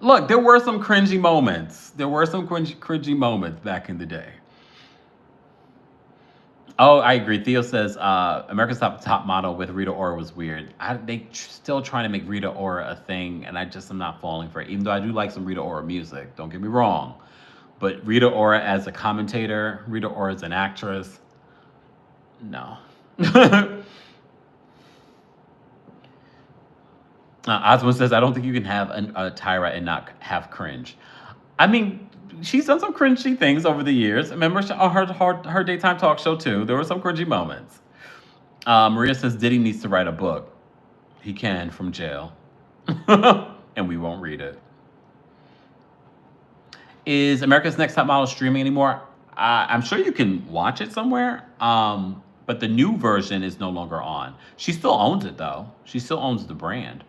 Look, there were some cringy moments. There were some cringy moments back in the day. Oh, I agree. Theo says, America's Top Model with Rita Ora was weird. They still trying to make Rita Ora a thing, and I just am not falling for it, even though I do like some Rita Ora music. Don't get me wrong. But Rita Ora as a commentator, Rita Ora as an actress, no. Osmond says, I don't think you can have a Tyra and not have cringe. I mean, she's done some cringy things over the years. Remember her daytime talk show too. There were some cringy moments. Maria says, Diddy needs to write a book. He can from jail. And we won't read it. Is America's Next Top Model streaming anymore? I'm sure you can watch it somewhere. But the new version is no longer on. She still owns it though. She still owns the brand.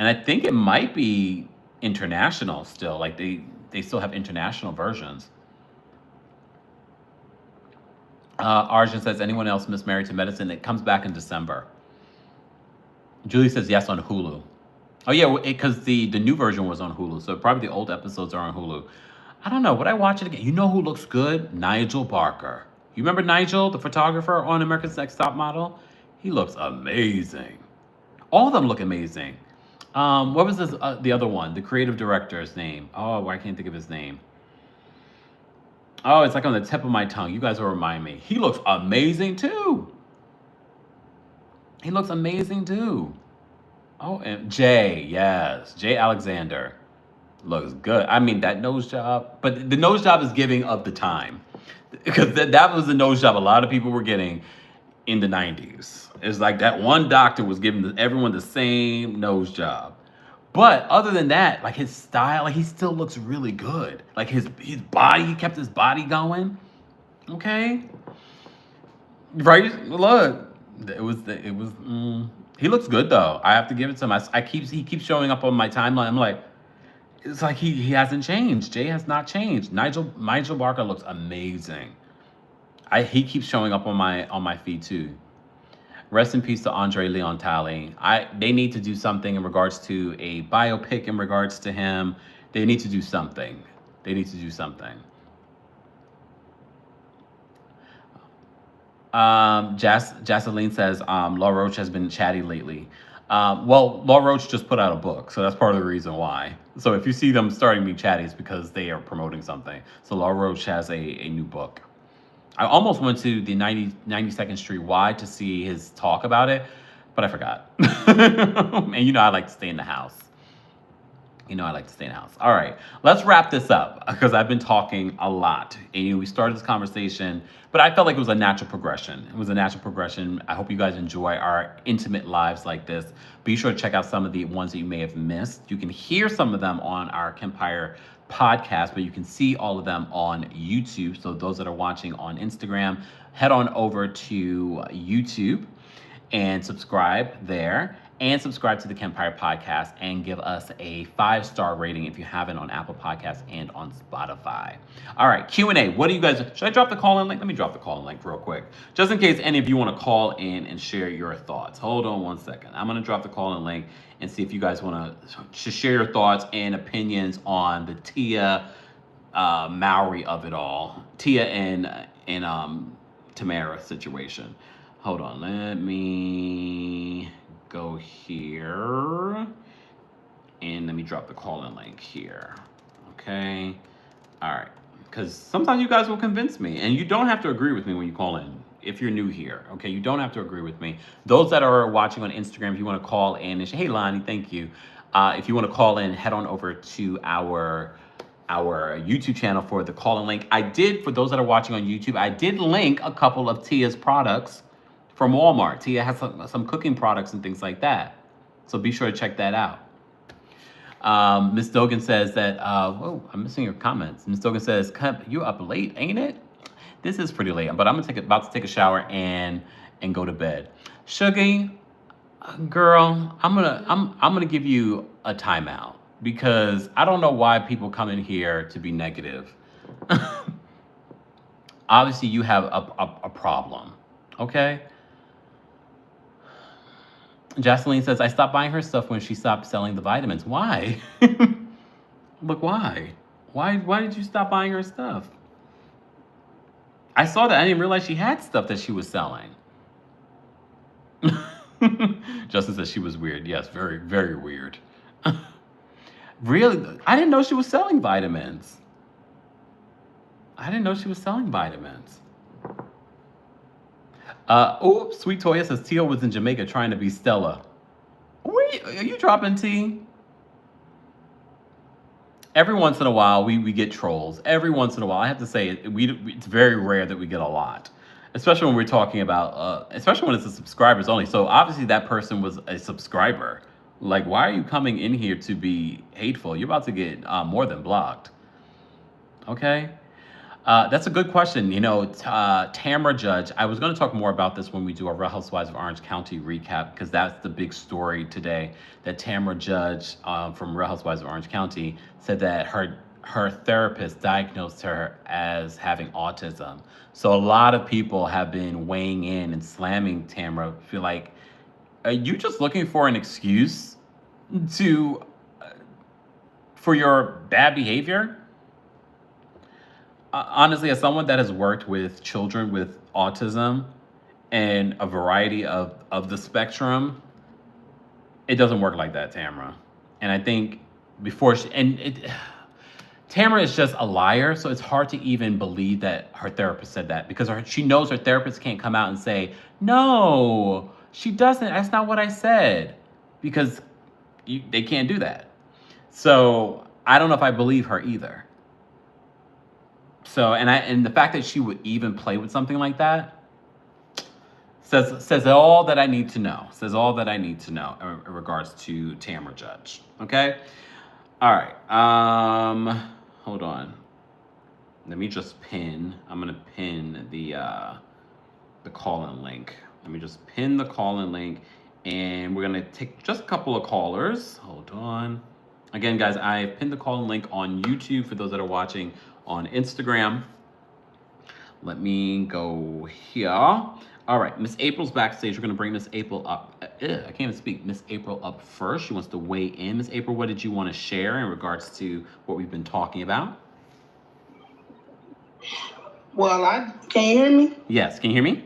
And I think it might be international still. Like they still have international versions. Arjun says, anyone else miss Married to Medicine? It comes back in December. Julie says yes on Hulu. Oh yeah, because the new version was on Hulu. So probably the old episodes are on Hulu. I don't know. Would I watch it again? You know who looks good? Nigel Barker. You remember Nigel, the photographer on America's Next Top Model? He looks amazing. All of them look amazing. What was this, the other one? The creative director's name. Oh, I can't think of his name. Oh, it's like on the tip of my tongue. You guys will remind me. He looks amazing too. He looks amazing too. Oh, and Jay, yes. Jay Alexander looks good. I mean, that nose job, but the nose job is giving of the time. Because that was the nose job a lot of people were getting in the 90s. It's like that one doctor was giving everyone the same nose job. But other than that, like his style, like he still looks really good. Like his body, he kept his body going. Okay. Right? Look. He looks good though. I have to give it to him. He keeps showing up on my timeline. I'm like, it's like he hasn't changed. Jay has not changed. Nigel Barker looks amazing. He keeps showing up on my feed too. Rest in peace to Andre Leon Talley. They need to do something in regards to a biopic in regards to him. They need to do something. Jaceline says Laura Roach has been chatty lately. Well, Laura Roach just put out a book, so that's part of the reason why. So if you see them starting to be chatty, it's because they are promoting something. So Laura Roach has a new book. I almost went to the 92nd Street Y to see his talk about it, but I forgot. And I like to stay in the house. All right, let's wrap this up because I've been talking a lot. And we started this conversation, but I felt like it was a natural progression. I hope you guys enjoy our intimate lives like this. Be sure to check out some of the ones that you may have missed. You can hear some of them on our Kempire podcast, but you can see all of them on YouTube. So those that are watching on Instagram, head on over to YouTube and subscribe there. And subscribe to the Kempire podcast and give us a 5-star rating if you haven't on Apple Podcasts and on Spotify. All right, Q&A. What do you guys... Should I drop the call-in link? Let me drop the call-in link real quick. Just in case any of you want to call in and share your thoughts. Hold on one second. I'm going to drop the call-in link and see if you guys want to share your thoughts and opinions on the Tia Mowry of it all. Tia and Tamara situation. Hold on. Let me... go here and let me drop the call-in link here. Okay. All right. Because sometimes you guys will convince me, and you don't have to agree with me when you call in if you're new here. Okay. You don't have to agree with me. Those that are watching on Instagram, if you want to call in and say, hey, Lonnie, thank you. If you want to call in, head on over to our YouTube channel for the call-in link. For those that are watching on YouTube, I did link a couple of Tia's products from Walmart. Tia has some cooking products and things like that. So be sure to check that out. Miss Dogan says that, I'm missing your comments. Miss Dogan says, you up late, ain't it? This is pretty late, but I'm about to take a shower and go to bed. Shuggy, girl, I'm gonna give you a timeout because I don't know why people come in here to be negative. Obviously, you have a problem, okay? Jocelyn says, I stopped buying her stuff when she stopped selling the vitamins. Why? Look, why? Why did you stop buying her stuff? I saw that. I didn't realize she had stuff that she was selling. Justin says she was weird. Yes, very, very weird. Really? I didn't know she was selling vitamins. Sweet Toya says Tia was in Jamaica trying to be Stella. Are you dropping tea? Every once in a while, we get trolls. Every once in a while, I have to say, it's very rare that we get a lot. Especially when we're talking about, especially when it's the subscribers only. So obviously that person was a subscriber. Like, why are you coming in here to be hateful? You're about to get more than blocked. Okay? That's a good question. Tamara Judge, I was going to talk more about this when we do our Real Housewives of Orange County recap, because that's the big story today, that Tamara Judge from Real Housewives of Orange County said that her therapist diagnosed her as having autism. So a lot of people have been weighing in and slamming Tamara. Feel like, are you just looking for an excuse for your bad behavior? Honestly, as someone that has worked with children with autism and a variety of the spectrum, it doesn't work like that, Tamara. And I think Tamara is just a liar, so it's hard to even believe that her therapist said that, because she knows her therapist can't come out and say, no, she doesn't, that's not what I said. Because they can't do that. So I don't know if I believe her either. So and the fact that she would even play with something like that says all that I need to know. Says all that I need to know in regards to Tamara Judge. Okay. All right. Hold on. Let me just pin. I'm gonna pin the call-in link. Let me just pin the call-in link, and we're gonna take just a couple of callers. Hold on. Again, guys, I pinned the call-in link on YouTube for those that are watching on Instagram. Let me go here. All right, Miss April's backstage. We're gonna bring Miss April up. I can't even speak. Miss April up first. She wants to weigh in. Miss April, what did you want to share in regards to what we've been talking about?
Well, can you hear me?
Yes, can you hear me?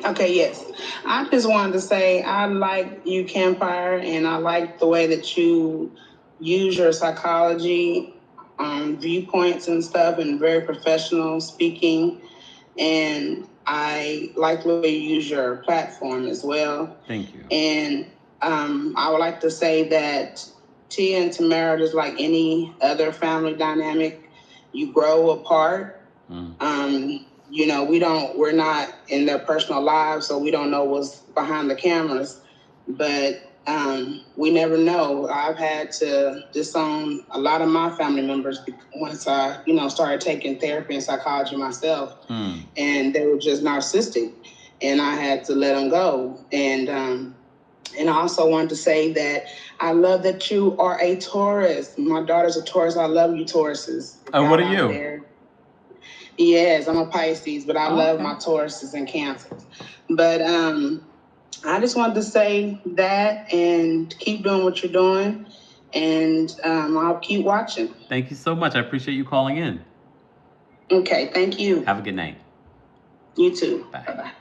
Okay, yes. I just wanted to say I like you, Kempire, and I like the way that you use your psychology viewpoints and stuff, and very professional speaking. And I like the way you use your platform as well.
Thank you.
And I would like to say that Tia and Tamara, just like any other family dynamic, you grow apart. You know, we're not in their personal lives, so we don't know what's behind the cameras, but we never know. I've had to disown a lot of my family members once I, started taking therapy and psychology myself, and they were just narcissistic, and I had to let them go. And I also wanted to say that I love that you are a Taurus. My daughter's a Taurus. I love you, Tauruses.
And what are you?
Yes, I'm a Pisces, but I love my Tauruses and Cancers. But I just wanted to say that, and keep doing what you're doing, and I'll keep watching.
Thank you so much. I appreciate you calling in.
Okay, thank you.
Have a good night.
You too.
Bye.
Bye-bye.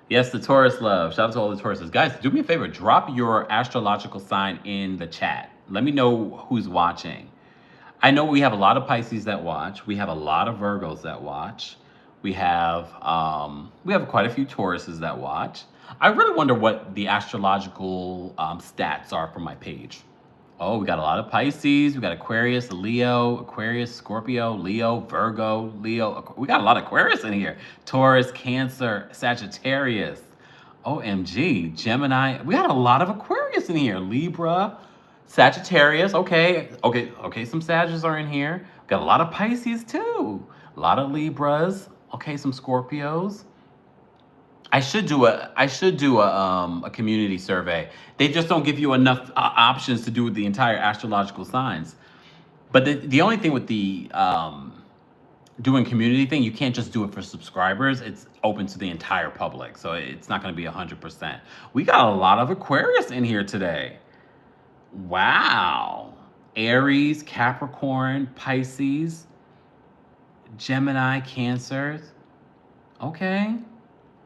Yes, the Taurus love. Shout out to all the Tauruses. Guys, do me a favor. Drop your astrological sign in the chat. Let me know who's watching. I know we have a lot of Pisces that watch. We have a lot of Virgos that watch. We have quite a few Tauruses that watch. I really wonder what the astrological stats are for my page. Oh, we got a lot of Pisces. We got Aquarius, Leo, Aquarius, Scorpio, Leo, Virgo, Leo. We got a lot of Aquarius in here. Taurus, Cancer, Sagittarius. OMG, Gemini. We got a lot of Aquarius in here. Libra, Sagittarius. Okay. Some Sagittarius are in here. We got a lot of Pisces too. A lot of Libras. Okay, some Scorpios. I should do a community survey. They just don't give you enough options to do the entire astrological signs. But the only thing with the doing community thing, you can't just do it for subscribers. It's open to the entire public, so it's not going to be 100%. We got a lot of Aquarius in here today. Wow. Aries, Capricorn, Pisces, Gemini, Cancer. Okay.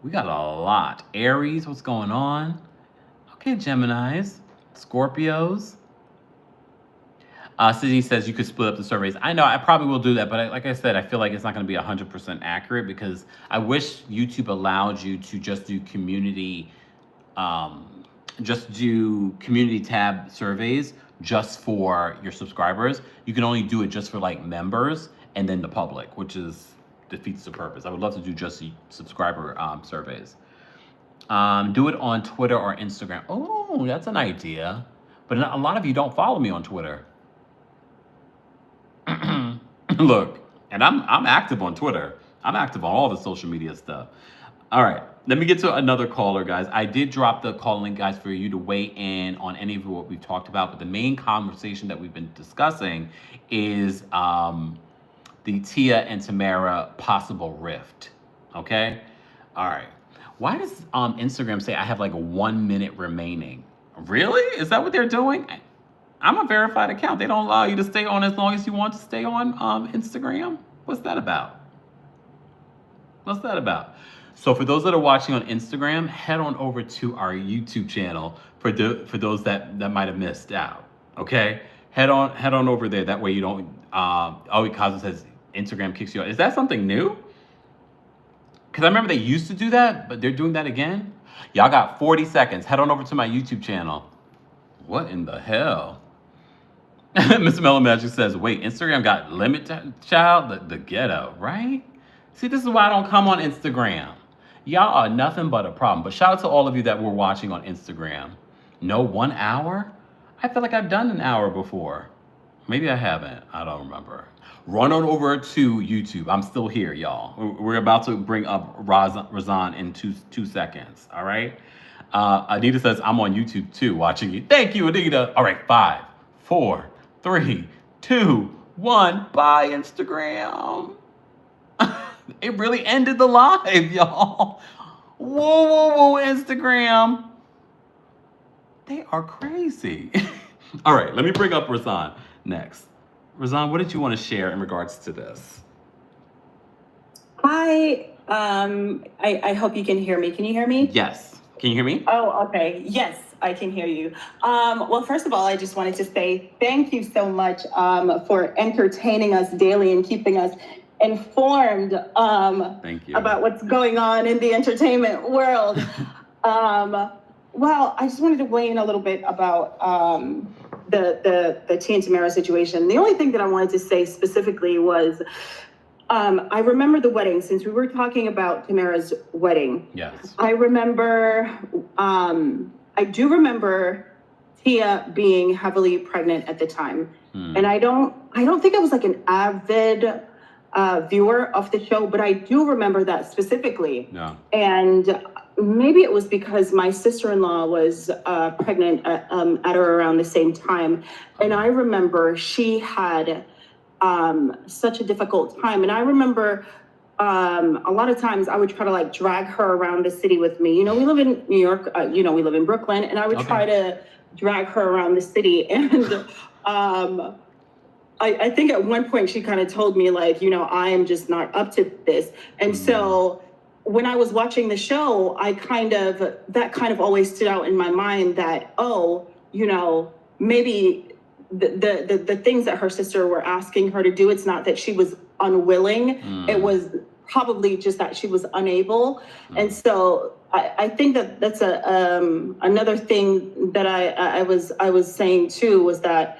We got a lot. Aries, what's going on? Okay, Geminis, Scorpios. Sydney says you could split up the surveys. I know, I probably will do that, but like I said, I feel like it's not going to be 100% accurate because I wish YouTube allowed you to just do community tab surveys just for your subscribers. You can only do it just for like members and then the public, which defeats the purpose. I would love to do just subscriber surveys. Do it on Twitter or Instagram. Oh, that's an idea. But a lot of you don't follow me on Twitter. Look, and I'm active on Twitter. I'm active on all the social media stuff. All right, let me get to another caller, guys. I did drop the call link, guys, for you to weigh in on any of what we've talked about. But the main conversation that we've been discussing is the Tia and Tamara possible rift. Okay? All right. Why does Instagram say I have like 1 minute remaining? Really? Is that what they're doing? I'm a verified account. They don't allow you to stay on as long as you want to stay on Instagram? What's that about? What's that about? So for those that are watching on Instagram, head on over to our YouTube channel for those that might have missed out. Okay? Head on over there. That way you don't because it says Instagram kicks you out. Is that something new? Because I remember they used to do that, but they're doing that again. Y'all got 40 seconds. Head on over to my YouTube channel. What in the hell? Miss Mellow Magic says, wait, Instagram got limit child? The ghetto, right? See, this is why I don't come on Instagram. Y'all are nothing but a problem. But shout out to all of you that were watching on Instagram. No 1 hour? I feel like I've done an hour before. Maybe I haven't. I don't remember. Run on over to YouTube. I'm still here, y'all. We're about to bring up Razan in two seconds, all right? Anita says, I'm on YouTube too, watching you. Thank you, Anita. All right, 5, 4, 3, 2, 1. Bye, Instagram. It really ended the live, y'all. Whoa, Instagram. They are crazy. All right, let me bring up Razan next. Razan, what did you want to share in regards to this?
Hi, I hope you can hear me. Can you hear me?
Yes. Can you hear me?
Oh, okay. Yes, I can hear you. Well, first of all, I just wanted to say thank you so much for entertaining us daily and keeping us informed
Thank you.
about what's going on in the entertainment world. Well, I just wanted to weigh in a little bit about the T and Tamera situation. The only thing that I wanted to say specifically was I remember the wedding, since we were talking about Tamera's wedding.
Yes.
I remember, I do remember Tia being heavily pregnant at the time. And I don't think I was like an avid viewer of the show, but I do remember that specifically.
Yeah.
And maybe it was because my sister-in-law was pregnant at or around the same time. And I remember she had such a difficult time. And I remember a lot of times I would try to like drag her around the city with me. You know, we live in New York, we live in Brooklyn, and I would try to drag her around the city. And I think at one point she kind of told me like, I am just not up to this. And so when I was watching the show, that kind of always stood out in my mind that, maybe the things that her sister were asking her to do, it's not that she was unwilling. It was probably just that she was unable. And so I think that's another thing that I was saying too, was that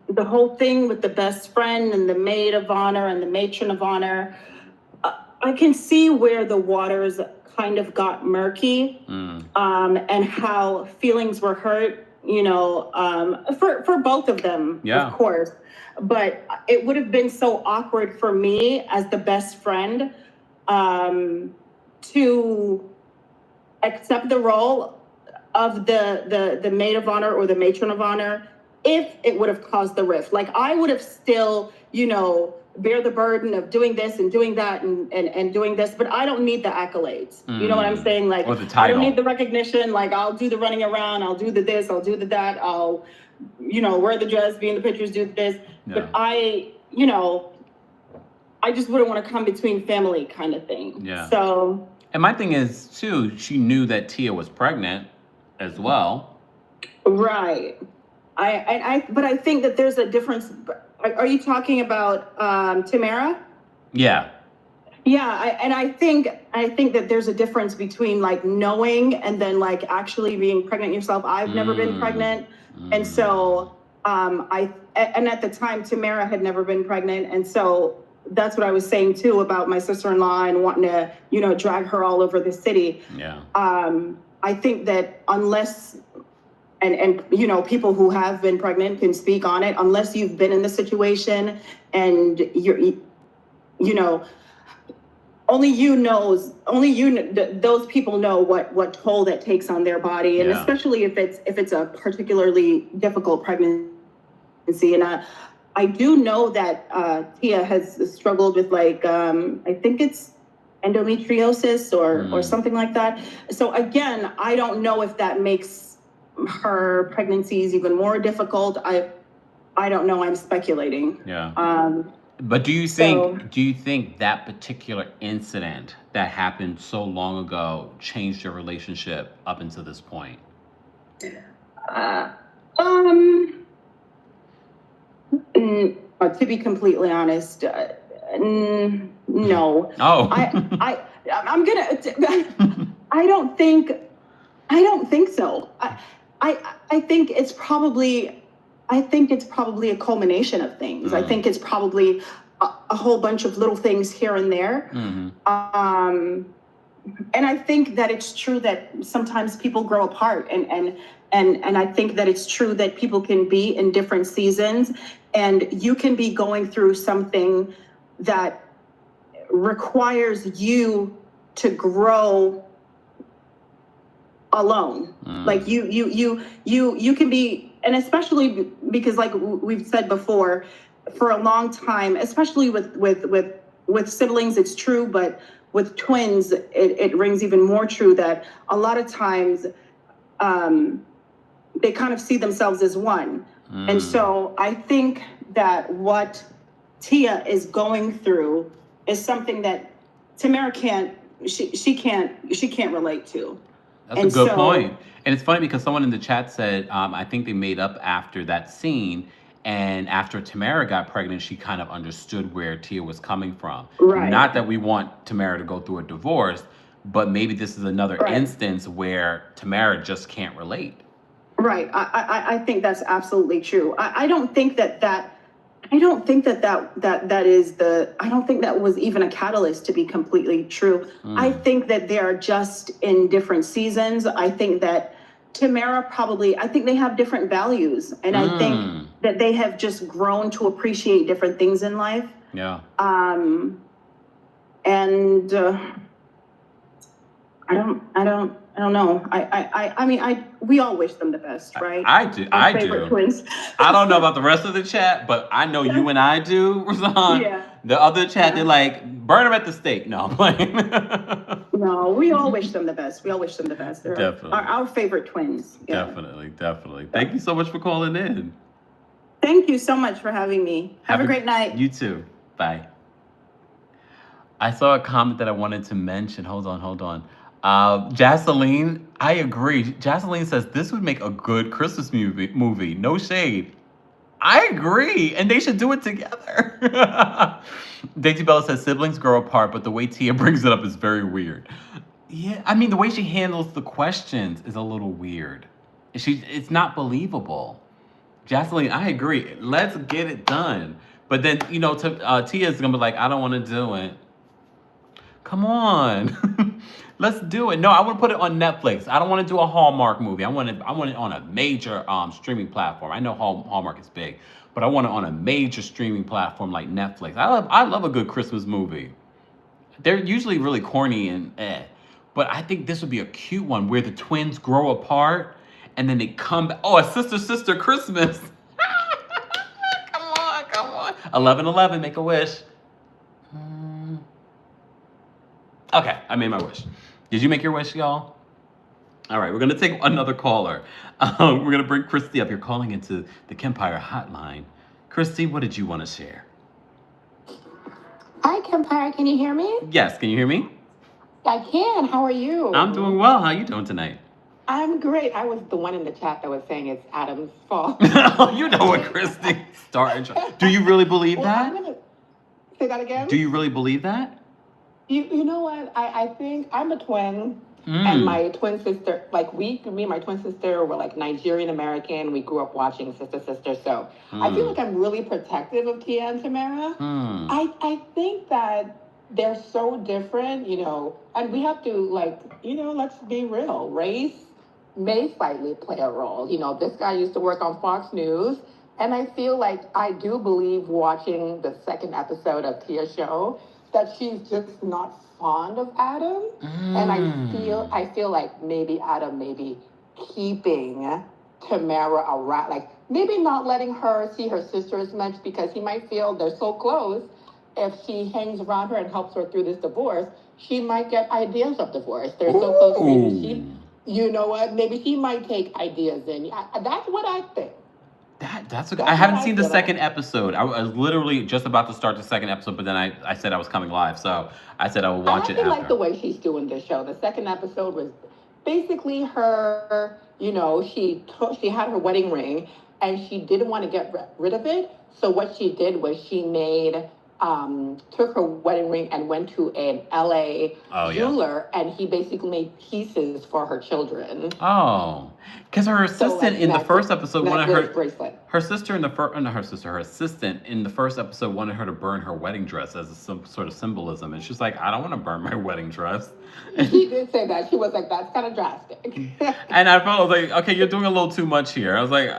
the whole thing with the best friend and the maid of honor and the matron of honor, I can see where the waters kind of got murky, and how feelings were hurt, for both of them, of course. But it would have been so awkward for me as the best friend to accept the role of the maid of honor or the matron of honor if it would have caused the rift. Like I would have still, bear the burden of doing this and doing that and doing this, but I don't need the accolades. You know what I'm saying? Like,
or the title.
I don't need the recognition. Like I'll do the running around, I'll do the this, I'll do the that, I'll, wear the dress, be in the pictures, do this. Yeah. But I just wouldn't want to come between family kind of thing.
Yeah.
So.
And my thing is too, she knew that Tia was pregnant as well.
Right. But I think that there's a difference. Are you talking about Tamera?
Yeah.
Yeah, I think that there's a difference between like knowing and then like actually being pregnant yourself. I've never been pregnant, and so and at the time Tamera had never been pregnant, and so that's what I was saying too about my sister-in-law and wanting to drag her all over the city. Yeah. I think that unless. And people who have been pregnant can speak on it. Unless you've been in the situation and those people know what toll that takes on their body, and especially if it's a particularly difficult pregnancy. And I do know that Tia has struggled with like I think it's endometriosis or something like that. So again, I don't know if that makes her pregnancy is even more difficult. I don't know. I'm speculating.
Yeah. But do you think that particular incident that happened so long ago changed your relationship up until this point?
To be completely honest, no.
Oh.
I'm gonna. I don't think so. I think it's probably a culmination of things. I think it's probably a whole bunch of little things here and there. And I think that it's true that sometimes people grow apart, and I think that it's true that people can be in different seasons, and you can be going through something that requires you to grow alone. Like you can be, and especially because like we've said before, for a long time, especially with siblings, it's true, but with twins, it rings even more true that a lot of times they kind of see themselves as one. And so I think that what Tia is going through is something that Tamara can't relate to.
That's a good point. And it's funny because someone in the chat said, I think they made up after that scene. And after Tamara got pregnant, she kind of understood where Tia was coming from.
Right.
Not that we want Tamara to go through a divorce, but maybe this is another instance where Tamara just can't relate.
Right. I think that's absolutely true. I don't think that was even a catalyst to be completely true. I think that they are just in different seasons. I think that Tamara I think they have different values, and I think that they have just grown to appreciate different things in life.
Yeah.
And I don't know. I mean, we all wish them the best, right?
I do.
Our favorite twins.
I don't know about the rest of the chat, but I know you and I do, Razan.
Yeah.
The other chat, they're like, burn them at the stake. No, I'm playing.
No, we all wish them the best. They're
Definitely.
our favorite twins. Yeah.
Definitely. Thank you so much for calling in.
Thank you so much for having me. Have a great night.
You too. Bye. I saw a comment that I wanted to mention. Hold on. Jaseline, I agree. Jaseline says this would make a good Christmas movie. No shade. I agree, and they should do it together. Daisy Bella says siblings grow apart, but the way Tia brings it up is very weird. Yeah, I mean the way she handles the questions is a little weird. It's not believable. Jaseline, I agree. Let's get it done. But then Tia's gonna be like, I don't want to do it. Come on. Let's do it. No, I want to put it on Netflix. I don't want to do a Hallmark movie. I want it on a major streaming platform. I know Hallmark is big, but I want it on a major streaming platform like Netflix. I love a good Christmas movie. They're usually really corny and but I think this would be a cute one where the twins grow apart and then they come back. Oh, a sister Christmas. Come on. 11/11, make a wish. Okay, I made my wish. Did you make your wish, y'all? All right, we're going to take another caller. We're going to bring Christy up here, calling into the Kempire hotline. Christy, what did you want to share?
Hi, Kempire. Can you hear me?
Yes, can you hear me?
I can. How are you?
I'm doing well. How are you doing tonight?
I'm great. I was the one in the chat that was saying it's Adam's fault.
Oh, you know what, Christy? Do you really believe that?
Say that again?
Do you really believe that?
You know what? I think I'm a twin, and my twin sister, me and my twin sister were like Nigerian American. We grew up watching Sister. So I feel like I'm really protective of Tia and Tamara. I think that they're so different, and we have to let's be real. Race may slightly play a role. This guy used to work on Fox News, and I feel like I do believe watching the second episode of Tia's show that she's just not fond of Adam. And I feel like maybe Adam may be keeping Tamara around, like maybe not letting her see her sister as much because he might feel they're so close. If she hangs around her and helps her through this divorce, she might get ideas of divorce. They're so close. Maybe maybe she might take ideas in. That's what I think.
That's okay. I haven't seen the second episode. I was literally just about to start the second episode, but then I said I was coming live, so I said I would watch it after.
I like the way she's doing this show. The second episode was basically her, she had her wedding ring and she didn't want to get rid of it. So what she did was she made took her wedding ring and went to an LA jeweler, and he basically made pieces for her children.
Oh, because her assistant in the first episode wanted her
bracelet.
Her sister in the first, not her sister, her assistant in the first episode wanted her to burn her wedding dress as some sort of symbolism, and she's like, I don't want to burn my wedding dress.
She did say that. She was like, that's kind of drastic.
And I felt like, okay, you're doing a little too much here. I was like,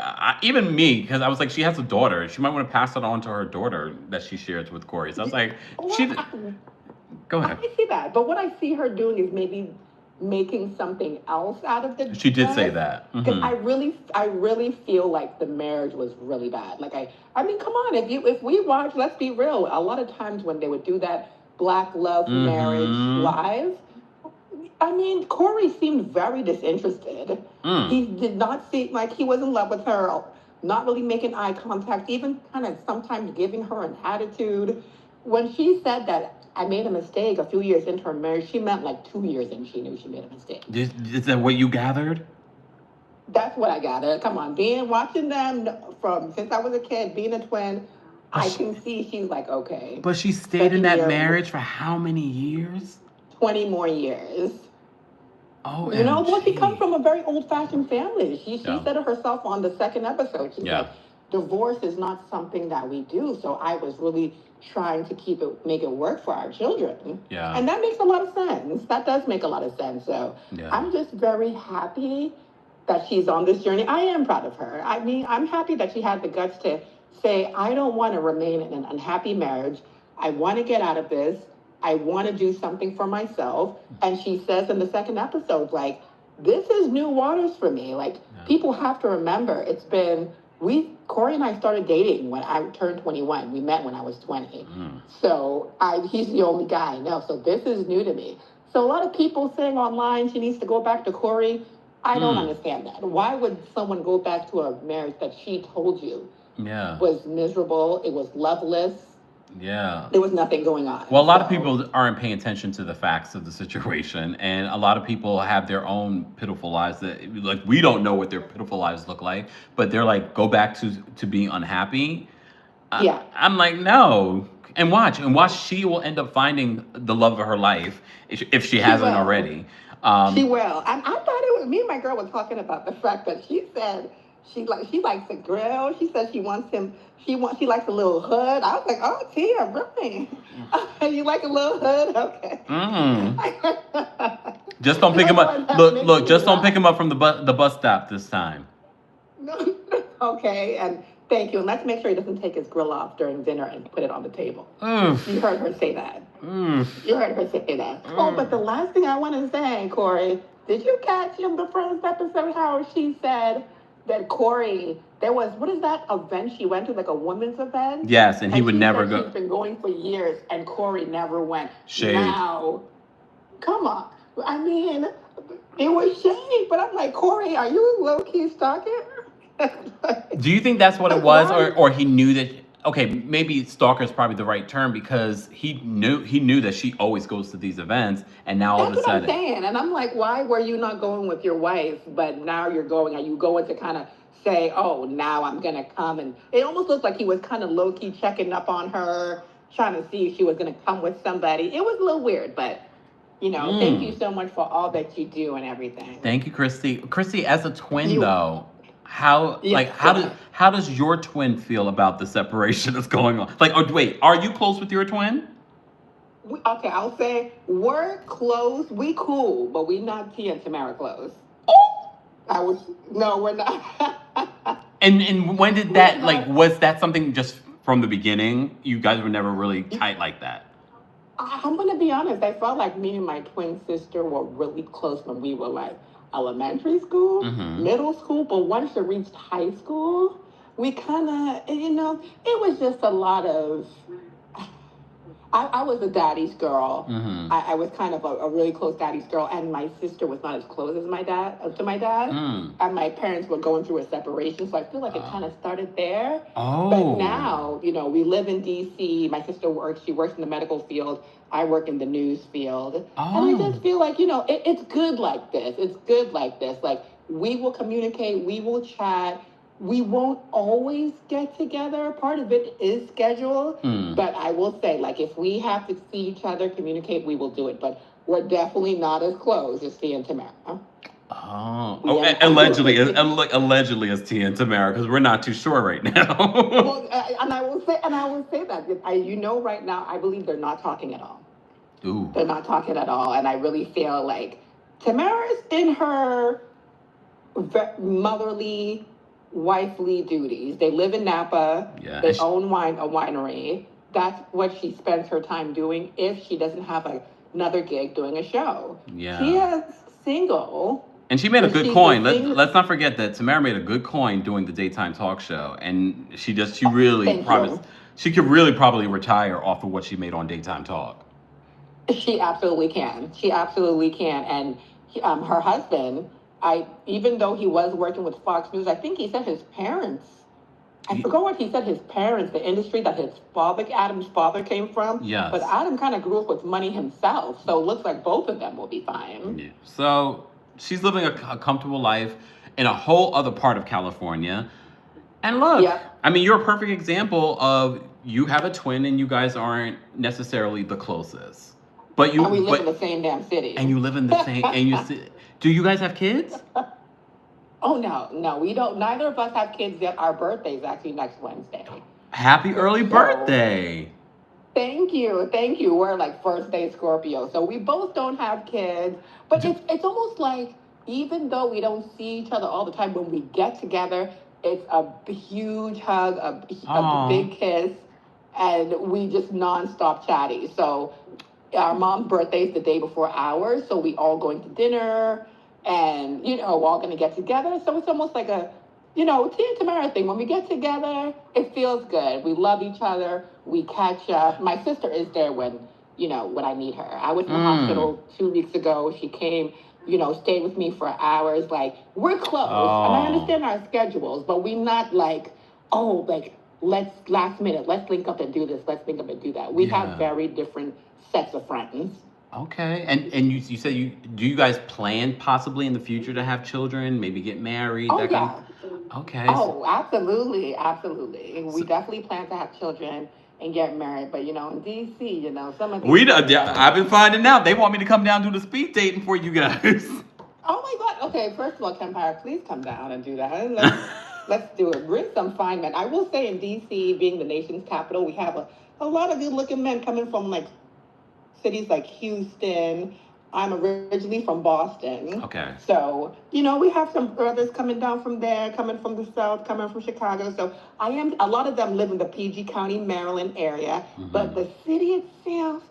even me, because I was like, she has a daughter. She might want to pass it on to her daughter that she shares with Corey. So I was like, go ahead.
I see that, but what I see her doing is maybe making something else out of the
She did say that.
Because I really feel like the marriage was really bad. Like I mean, come on, if we watch, let's be real. A lot of times when they would do that Black love marriage live, I mean, Corey seemed very disinterested. He did not seem like he was in love with her, not really making eye contact, even kind of sometimes giving her an attitude. When she said that I made a mistake a few years into her marriage, she meant like 2 years and she knew she made a mistake.
Is that what you gathered?
That's what I gathered. Come on, watching them since I was a kid, being a twin, I can see she's like, okay.
But she stayed in that marriage for how many years? 20
more years.
Oh,
you know, well, she comes from a very old-fashioned family. She said it herself on the second episode. She's like, divorce is not something that we do. So I was really trying to make it work for our children.
Yeah.
And that makes a lot of sense. That does make a lot of sense. So I'm just very happy that she's on this journey. I am proud of her. I mean, I'm happy that she had the guts to say, I don't want to remain in an unhappy marriage. I want to get out of this. I want to do something for myself. And she says in the second episode, like, this is new waters for me. Like, people have to remember, Corey and I started dating when I turned 21. We met when I was 20. So he's the only guy I know. So this is new to me. So a lot of people saying online she needs to go back to Corey. I don't understand that. Why would someone go back to a marriage that she told you was miserable? It was loveless.
Yeah.
There was nothing going on.
Well, a lot of people aren't paying attention to the facts of the situation, and a lot of people have their own pitiful lives that, like, we don't know what their pitiful lives look like, but they're like, go back to being unhappy. I'm like, no. And watch, she will end up finding the love of her life if she hasn't already.
She will. I thought it was me and my girl were talking about the fact that she said she likes a grill. She says she wants him. She likes a little hood. I was like, oh, Tia, really? You like a little hood? Okay.
Just don't pick him up. Look. Just don't pick him up from the bus stop this time.
Okay, and thank you. And let's make sure he doesn't take his grill off during dinner and put it on the table. You heard her say that. You heard her say that. Oh, but the last thing I want to say, Corey, did you catch in the first episode how she said that Corey, there was, what is that event she went to, like a women's event?
Yes, and he would never go.
She's been going for years, and Corey never went.
Shade.
Now, come on. I mean, it was shade, but I'm like, Corey, are you low-key stalking?
Do you think that's what it was, or he knew that? Okay, maybe stalker is probably the right term, because he knew that she always goes to these events, and now all of a sudden.
That's what I'm saying, and I'm like, why were you not going with your wife, but now you're going? Are you going to kind of say, oh, now I'm gonna come? And it almost looked like he was kind of low key checking up on her, trying to see if she was gonna come with somebody. It was a little weird, but. You know, thank you so much for all that you do and everything.
Thank you, Christy. Christy, as a twin, though, how does your twin feel about the separation that's going on? Like, wait, are you close with your twin?
Okay, I'll say we're close. We cool, but we not Tia and Tamara close.
Oh,
no, we're not.
And when did that, like, was that something just from the beginning? You guys were never really tight like that?
I'm going to be honest. I felt like me and my twin sister were really close when we were like elementary school, middle school. But once we reached high school, we kind of, you know, it was just a lot of, I was a daddy's girl. I was kind of a really close daddy's girl. And my sister was not as close as my dad, And my parents were going through a separation. So I feel like it kind of started there. But now, you know, we live in D.C. My sister she works in the medical field. I work in the news field. And I just feel like, you know, it's good like this. It's good like this. Like, we will communicate. We will chat. we won't always get together. Part of it is scheduled, but I will say, like, if we have to see each other, communicate, we will do it. But we're definitely not as close as Tia and Tamara.
Allegedly as Tia and Tamara, because we're not too sure right now.
Well, and I will say that right now, I believe they're not talking at all.
Ooh.
They're not talking at all, and I really feel like Tamara's in her motherly, wifely duties. They live in Napa.
Yeah.
They own a winery. That's what she spends her time doing if she doesn't have another gig doing a show.
Yeah.
Tia's single.
And she made a good coin. Let's not forget that Tamara made a good coin doing the daytime talk show, and she really promised she could really probably retire off of what she made on daytime talk.
She absolutely can. And her husband, even though he was working with Fox News, I think he said his parents. I forgot what he said. His parents, the industry that Adam's father, came from.
Yes.
But Adam kind of grew up with money himself, so it looks like both of them will be fine.
Yeah. So she's living a comfortable life in a whole other part of California. And look, I mean, you're a perfect example of you have a twin and you guys aren't necessarily the closest. But
we live in the same damn city.
And you live in the same, do you guys have kids?
Oh, no, we don't. Neither of us have kids yet. Our birthday's actually next Wednesday.
Happy early birthday.
Thank you. We're like first day Scorpio. So we both don't have kids. But it's almost like, even though we don't see each other all the time, when we get together, it's a huge hug, a big kiss, and we just nonstop chatty. So our mom's birthday is the day before ours, so we all going to dinner, and we're all going to get together. So it's almost like a Tia and Tamara thing. When we get together, it feels good. We love each other. We catch up. My sister is there when I need her. I was in the hospital 2 weeks ago. She came, stayed with me for hours. Like, we're close. And I understand our schedules, but we're not like, let's last minute, let's link up and do this, let's link up and do that. We have very different sets of friends.
Okay. And you said do you guys plan possibly in the future to have children, maybe get married?
Oh, yeah.
Okay.
Oh, absolutely. We definitely plan to have children and get married. But, in D.C., some of these...
I've been finding out. They want me to come down and do the speed dating for you guys.
Oh, my God. Okay, first of all, Kempire, please come down and do that. Let's do it. Bring some fine men. I will say in D.C., being the nation's capital, we have a lot of good-looking men coming from, cities like Houston. I'm originally from Boston.
Okay.
So, we have some brothers coming down from there, coming from the South, coming from Chicago. So a lot of them live in the PG County, Maryland area. Mm-hmm. But the city itself,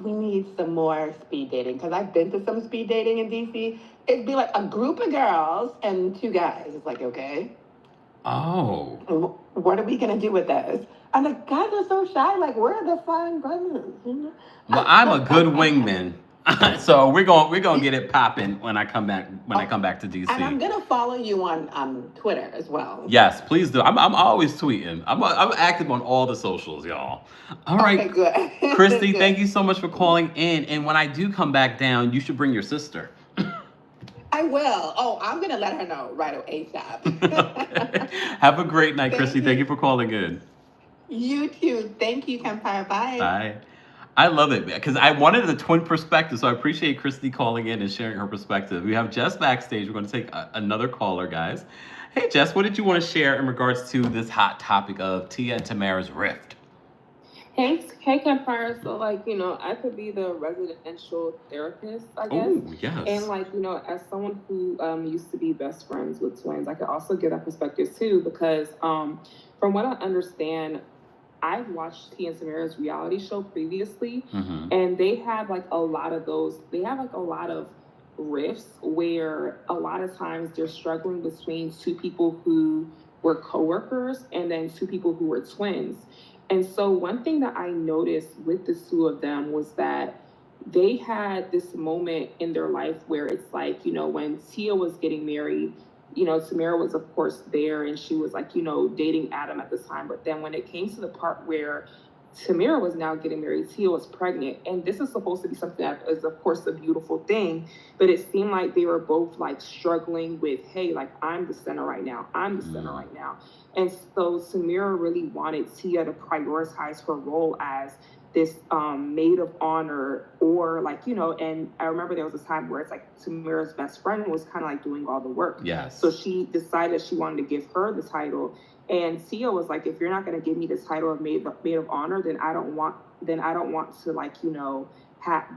we need some more speed dating. Because I've been to some speed dating in D.C. It'd be like a group of girls and 2 guys. It's like, okay.
Oh.
What are we going to do with this? And the guys are so shy. Like, where are the fine brothers?
Well, I'm a good wingman. So we're gonna get it popping when I come back to DC.
And I'm gonna follow you on Twitter as well.
Yes, please do. I'm always tweeting. I'm active on all the socials, y'all. All right,
okay, good.
Christy, thank you so much for calling in. And when I do come back down, you should bring your sister.
I will. Oh, I'm gonna let her know right away ASAP.
Okay. Have a great night, Christy. Thank you for calling in.
You too. Thank you, Kempire. Bye.
Bye. I love it because I wanted the twin perspective, so I appreciate Christy calling in and sharing her perspective. We have Jess backstage. We're going to take another caller, guys. Hey, Jess, what did you want to share in regards to this hot topic of Tia and Tamara's rift?
Hey, Kempire. So, I could be the residential therapist, I guess.
Oh, yes.
And, as someone who used to be best friends with twins, I could also give that perspective, too, because from what I understand, I've watched Tia and Tamara's reality show previously, and they have a lot of those. They have a lot of rifts where a lot of times they're struggling between 2 people who were coworkers and then 2 people who were twins. And so one thing that I noticed with the 2 of them was that they had this moment in their life where it's when Tia was getting married, Tamera was, of course, there, and she was, dating Adam at the time. But then when it came to the part where Tamera was now getting married, Tia was pregnant, and this is supposed to be something that is, of course, a beautiful thing, but it seemed like they were both like struggling with, hey, like I'm the center right now, I'm the center right now. And so Tamera really wanted Tia to prioritize her role as this maid of honor, or like, you know, and I remember there was a time where it's like Tamera's best friend was kind of like doing all the work.
Yes.
So she decided she wanted to give her the title. And Tia was like, if you're not going to give me the title of maid of honor, then I don't want to, like, you know,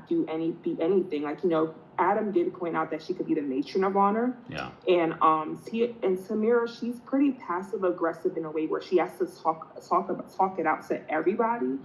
be anything. Like, you know, Adam did point out that she could be the matron of honor.
Yeah.
And Tia and Tamera, she's pretty passive aggressive in a way where she has to talk it out to everybody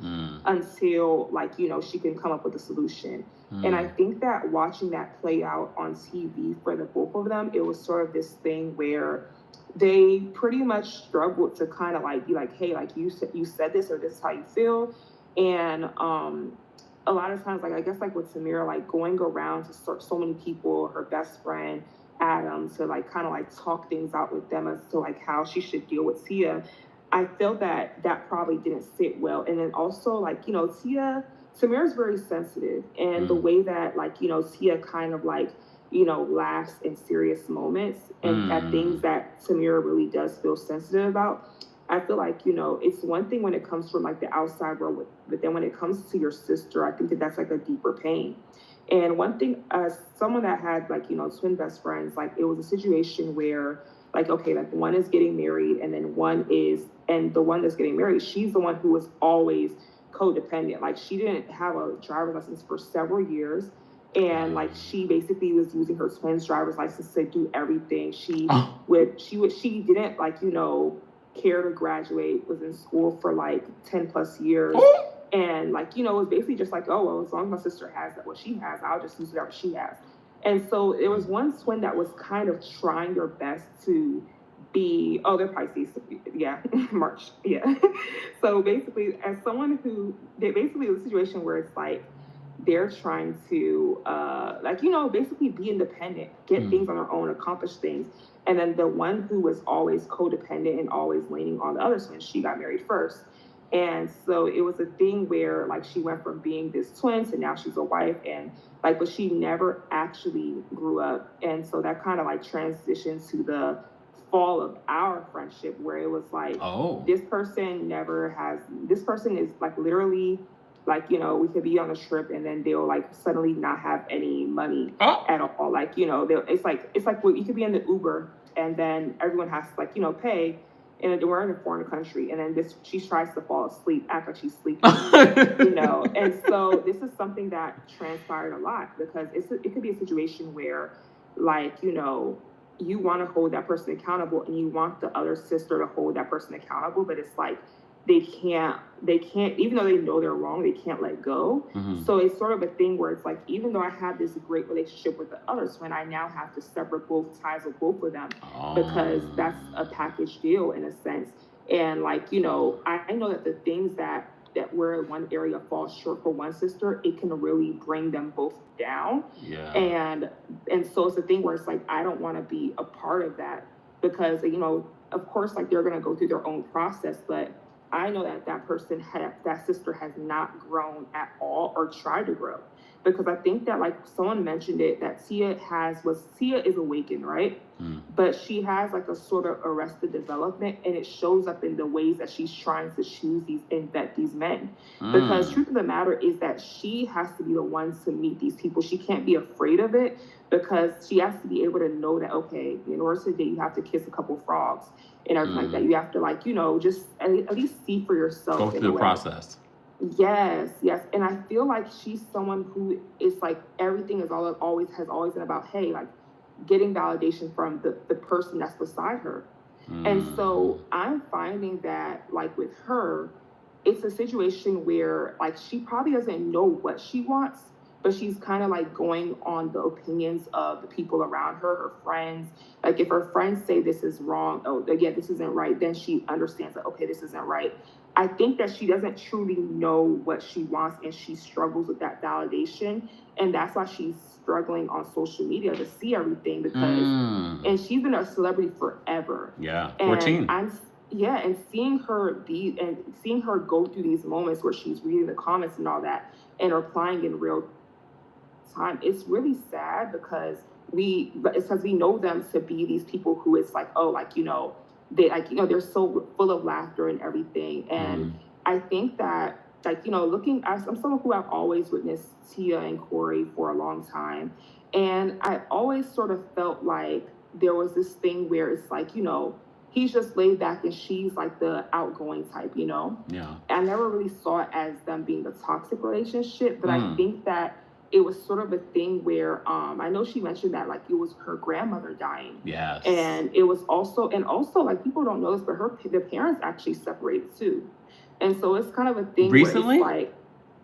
until, like, you know, she can come up with a solution. And I think that watching that play out on TV for the both of them, it was sort of this thing where they pretty much struggled to kind of like be like, hey, like you said this, or this is how you feel. And a lot of times, like, I guess like with Tamera, like going around to so many people, her best friend Adam, to like kind of like talk things out with them as to like how she should deal with Tia, I feel that probably didn't sit well. And then also, like, you know, Tamera's very sensitive, and the way that, like, you know, Tia kind of like, you know, laughs in serious moments and at things that Tamera really does feel sensitive about. I feel like, you know, it's one thing when it comes from like the outside world, but then when it comes to your sister, I think that's like a deeper pain. And one thing, as someone that had like, you know, twin best friends, like it was a situation where like, okay, like one is getting married and then the one that's getting married, she's the one who was always codependent. Like she didn't have a driver's license for several years. And like she basically was using her twin's driver's license to do everything. She didn't, like, you know, care to graduate, was in school for like 10 plus years. And like, you know, it was basically just like, oh, well, as long as my sister has what she has, I'll just use whatever she has. And so there was one twin that was kind of trying their best to be, they're Pisces, yeah, March, yeah. So basically, as someone who, basically the situation where it's like, they're trying to, like, you know, basically be independent, get things on their own, accomplish things. And then the one who was always codependent and always leaning on the other twin, she got married first. And so it was a thing where, like, she went from being this twin to now she's a wife, and like, but she never actually grew up. And so that kind of like transitions to the fall of our friendship, where it was like, this person is like literally, like, you know, we could be on a trip and then they'll like suddenly not have any money at all. Like, you know, it's like you could be in the Uber and then everyone has to, like, you know, pay, and we're in a foreign country, and then she tries to fall asleep, act like she's sleeping, you know. And so this is something that transpired a lot, because it could be a situation where, like, you know, you want to hold that person accountable and you want the other sister to hold that person accountable, but it's like they can't, even though they know they're wrong, they can't let go. So it's sort of a thing where it's like, even though I have this great relationship with the other twin, I now have to sever both ties with both of them, because that's a package deal in a sense. And like, you know, I know that the things that where one area falls short for one sister, it can really bring them both down. Yeah. And so it's a thing where it's like, I don't want to be a part of that, because, you know, of course, like, they're going to go through their own process, but I know that sister has not grown at all or tried to grow, because I think that, like, someone mentioned it, that Tia is awakened, right? But she has like a sort of arrested development, and it shows up in the ways that she's trying to choose these men. Because truth of the matter is that she has to be the one to meet these people. She can't be afraid of it, because she has to be able to know that, okay, in order to date, you have to kiss a couple frogs and everything like that. You have to, like, you know, just at least see for yourself.
Go through the process.
Yes. And I feel like she's someone who is like, everything has always been about, hey, like, getting validation from the person that's beside her. And so I'm finding that, like, with her, it's a situation where, like, she probably doesn't know what she wants, but she's kind of like going on the opinions of the people around her friends. Like, if her friends say this is wrong, again, this isn't right, then she understands that, okay, this isn't right. I think that she doesn't truly know what she wants, and she struggles with that validation. And that's why she's struggling on social media to see everything, because, and she's been a celebrity forever.
Yeah, 14.
yeah, and seeing her go through these moments where she's reading the comments and all that and replying in real time, it's really sad because we know them to be these people who it's like, oh, like, they're so full of laughter and everything. And I think that, like, I'm someone who I've always witnessed Tia and Corey for a long time. And I always sort of felt like there was this thing where it's like, he's just laid back and she's like the outgoing type,
Yeah.
I never really saw it as them being a toxic relationship, but I think that it was sort of a thing where I know she mentioned that like it was her grandmother dying.
Yes.
And it was also like people don't know this, but their parents actually separated too. And so it's kind of a thing
recently?
Where it's like,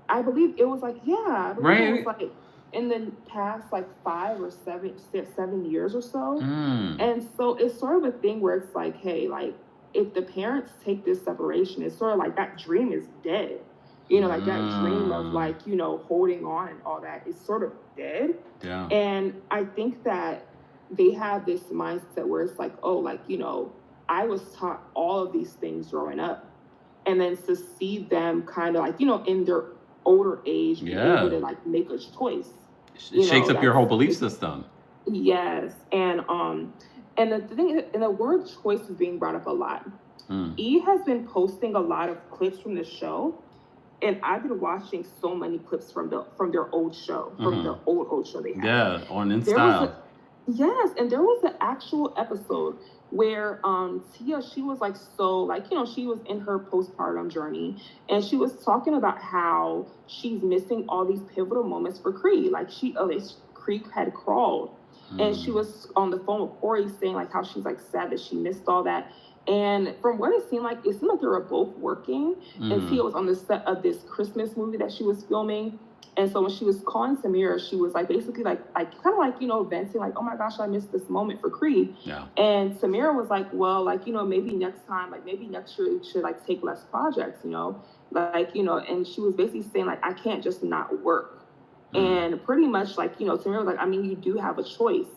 I believe it was like, yeah,
right.
It was like in the past like 5 or 7 years or so. And so it's sort of a thing where it's like, hey, like if the parents take this separation, it's sort of like that dream is dead. Like that dream of like, holding on and all that is sort of dead.
Yeah.
And I think that they have this mindset where it's like, oh, like, I was taught all of these things growing up. And then to see them kind of like, in their older age, be able to like make a choice.
It shakes up your whole belief system.
Yes. And the thing, and the word choice is being brought up a lot. E has been posting a lot of clips from the show. And I've been watching so many clips from their old show, from their old show they had.
Yeah, on InStyle.
Yes, and there was an actual episode where Tia, she was like she was in her postpartum journey, and she was talking about how she's missing all these pivotal moments for Cree. Like Cree had crawled, and she was on the phone with Corey saying like how she's like sad that she missed all that. And from what it seemed like they were both working. And Tia was on the set of this Christmas movie that she was filming. And so when she was calling Tamera, she was like basically like kind of like, venting like, oh my gosh, I missed this moment for Creed.
Yeah.
And Tamera was like, well, like, maybe next time, like maybe next year you should like take less projects, and she was basically saying like, I can't just not work. And pretty much like, Tamera was like, I mean, you do have a choice.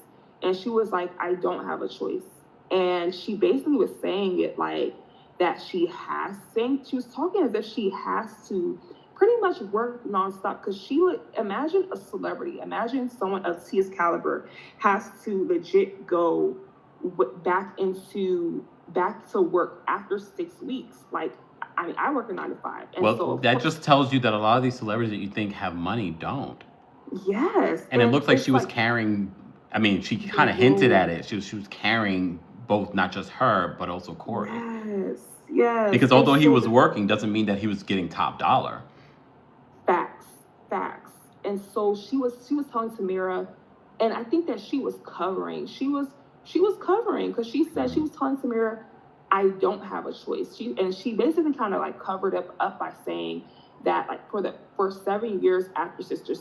And she was like, I don't have a choice. And she basically was saying it like that she was talking as if she has to pretty much work nonstop, because she would imagine a celebrity, imagine someone of Tia's caliber has to legit go back to work after 6 weeks. Like, I mean, I work a 9 to 5. And so
that just tells you that a lot of these celebrities that you think have money don't.
Yes.
And it looks like she was carrying, I mean, she kind of hinted at it. She was carrying both, not just her, but also Corey.
Yes.
Because although he was working, doesn't mean that he was getting top dollar.
Facts. And so she was telling Tamera, and I think that she was covering. She was covering because she said she was telling Tamera, I don't have a choice. She basically kind of like covered up by saying that like for 7 years after Sister,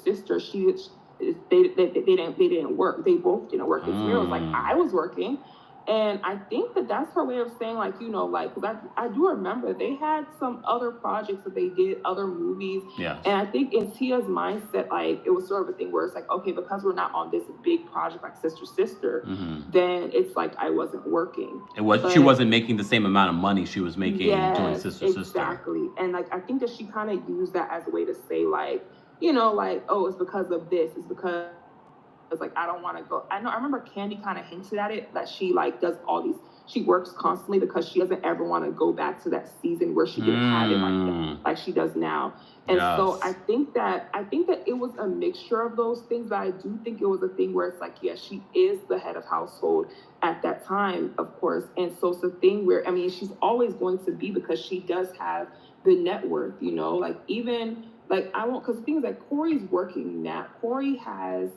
they didn't work. They both didn't work. And Tamera was like, I was working. And I think that that's her way of saying, like, because I do remember they had some other projects that they did, other movies.
Yeah.
And I think in Tia's mindset, like, it was sort of a thing where it's like, okay, because we're not on this big project like Sister, then it's like I wasn't working.
She wasn't making the same amount of money she was making doing Sister.
Exactly. And, like, I think that she kind of used that as a way to say, like, like, oh, it's because of this. It's because... It's like, I don't want to go. I remember Candy kind of hinted at it, that she like does all these, she works constantly because she doesn't ever want to go back to that season where she didn't have it like that, like she does now. And so I think that it was a mixture of those things, but I do think it was a thing where it's like, yeah, she is the head of household at that time, of course. And so it's a thing where, I mean, she's always going to be, because she does have the net worth, like even like because things like Corey's working now. Corey has,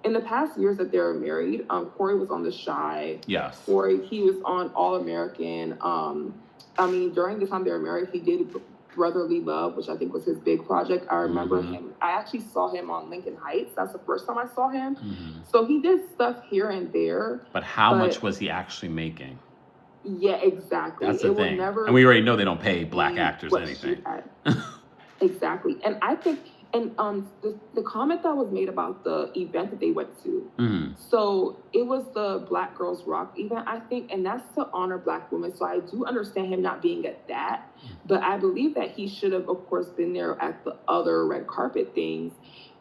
in the past years that they were married, Corey was on The Chi.
Yes.
Corey, he was on All American. I mean, during the time they were married, he did Brotherly Love, which I think was his big project. I remember him. I actually saw him on Lincoln Heights. That's the first time I saw him. So he did stuff here and there.
But how much was he actually making?
Yeah, exactly.
That's the thing. And we already know they don't pay black actors anything.
Exactly. And I think... And the comment that was made about the event that they went to.
Mm.
So it was the Black Girls Rock event, I think, and that's to honor Black women. So I do understand him not being at that, but I believe that he should have, of course, been there at the other red carpet things.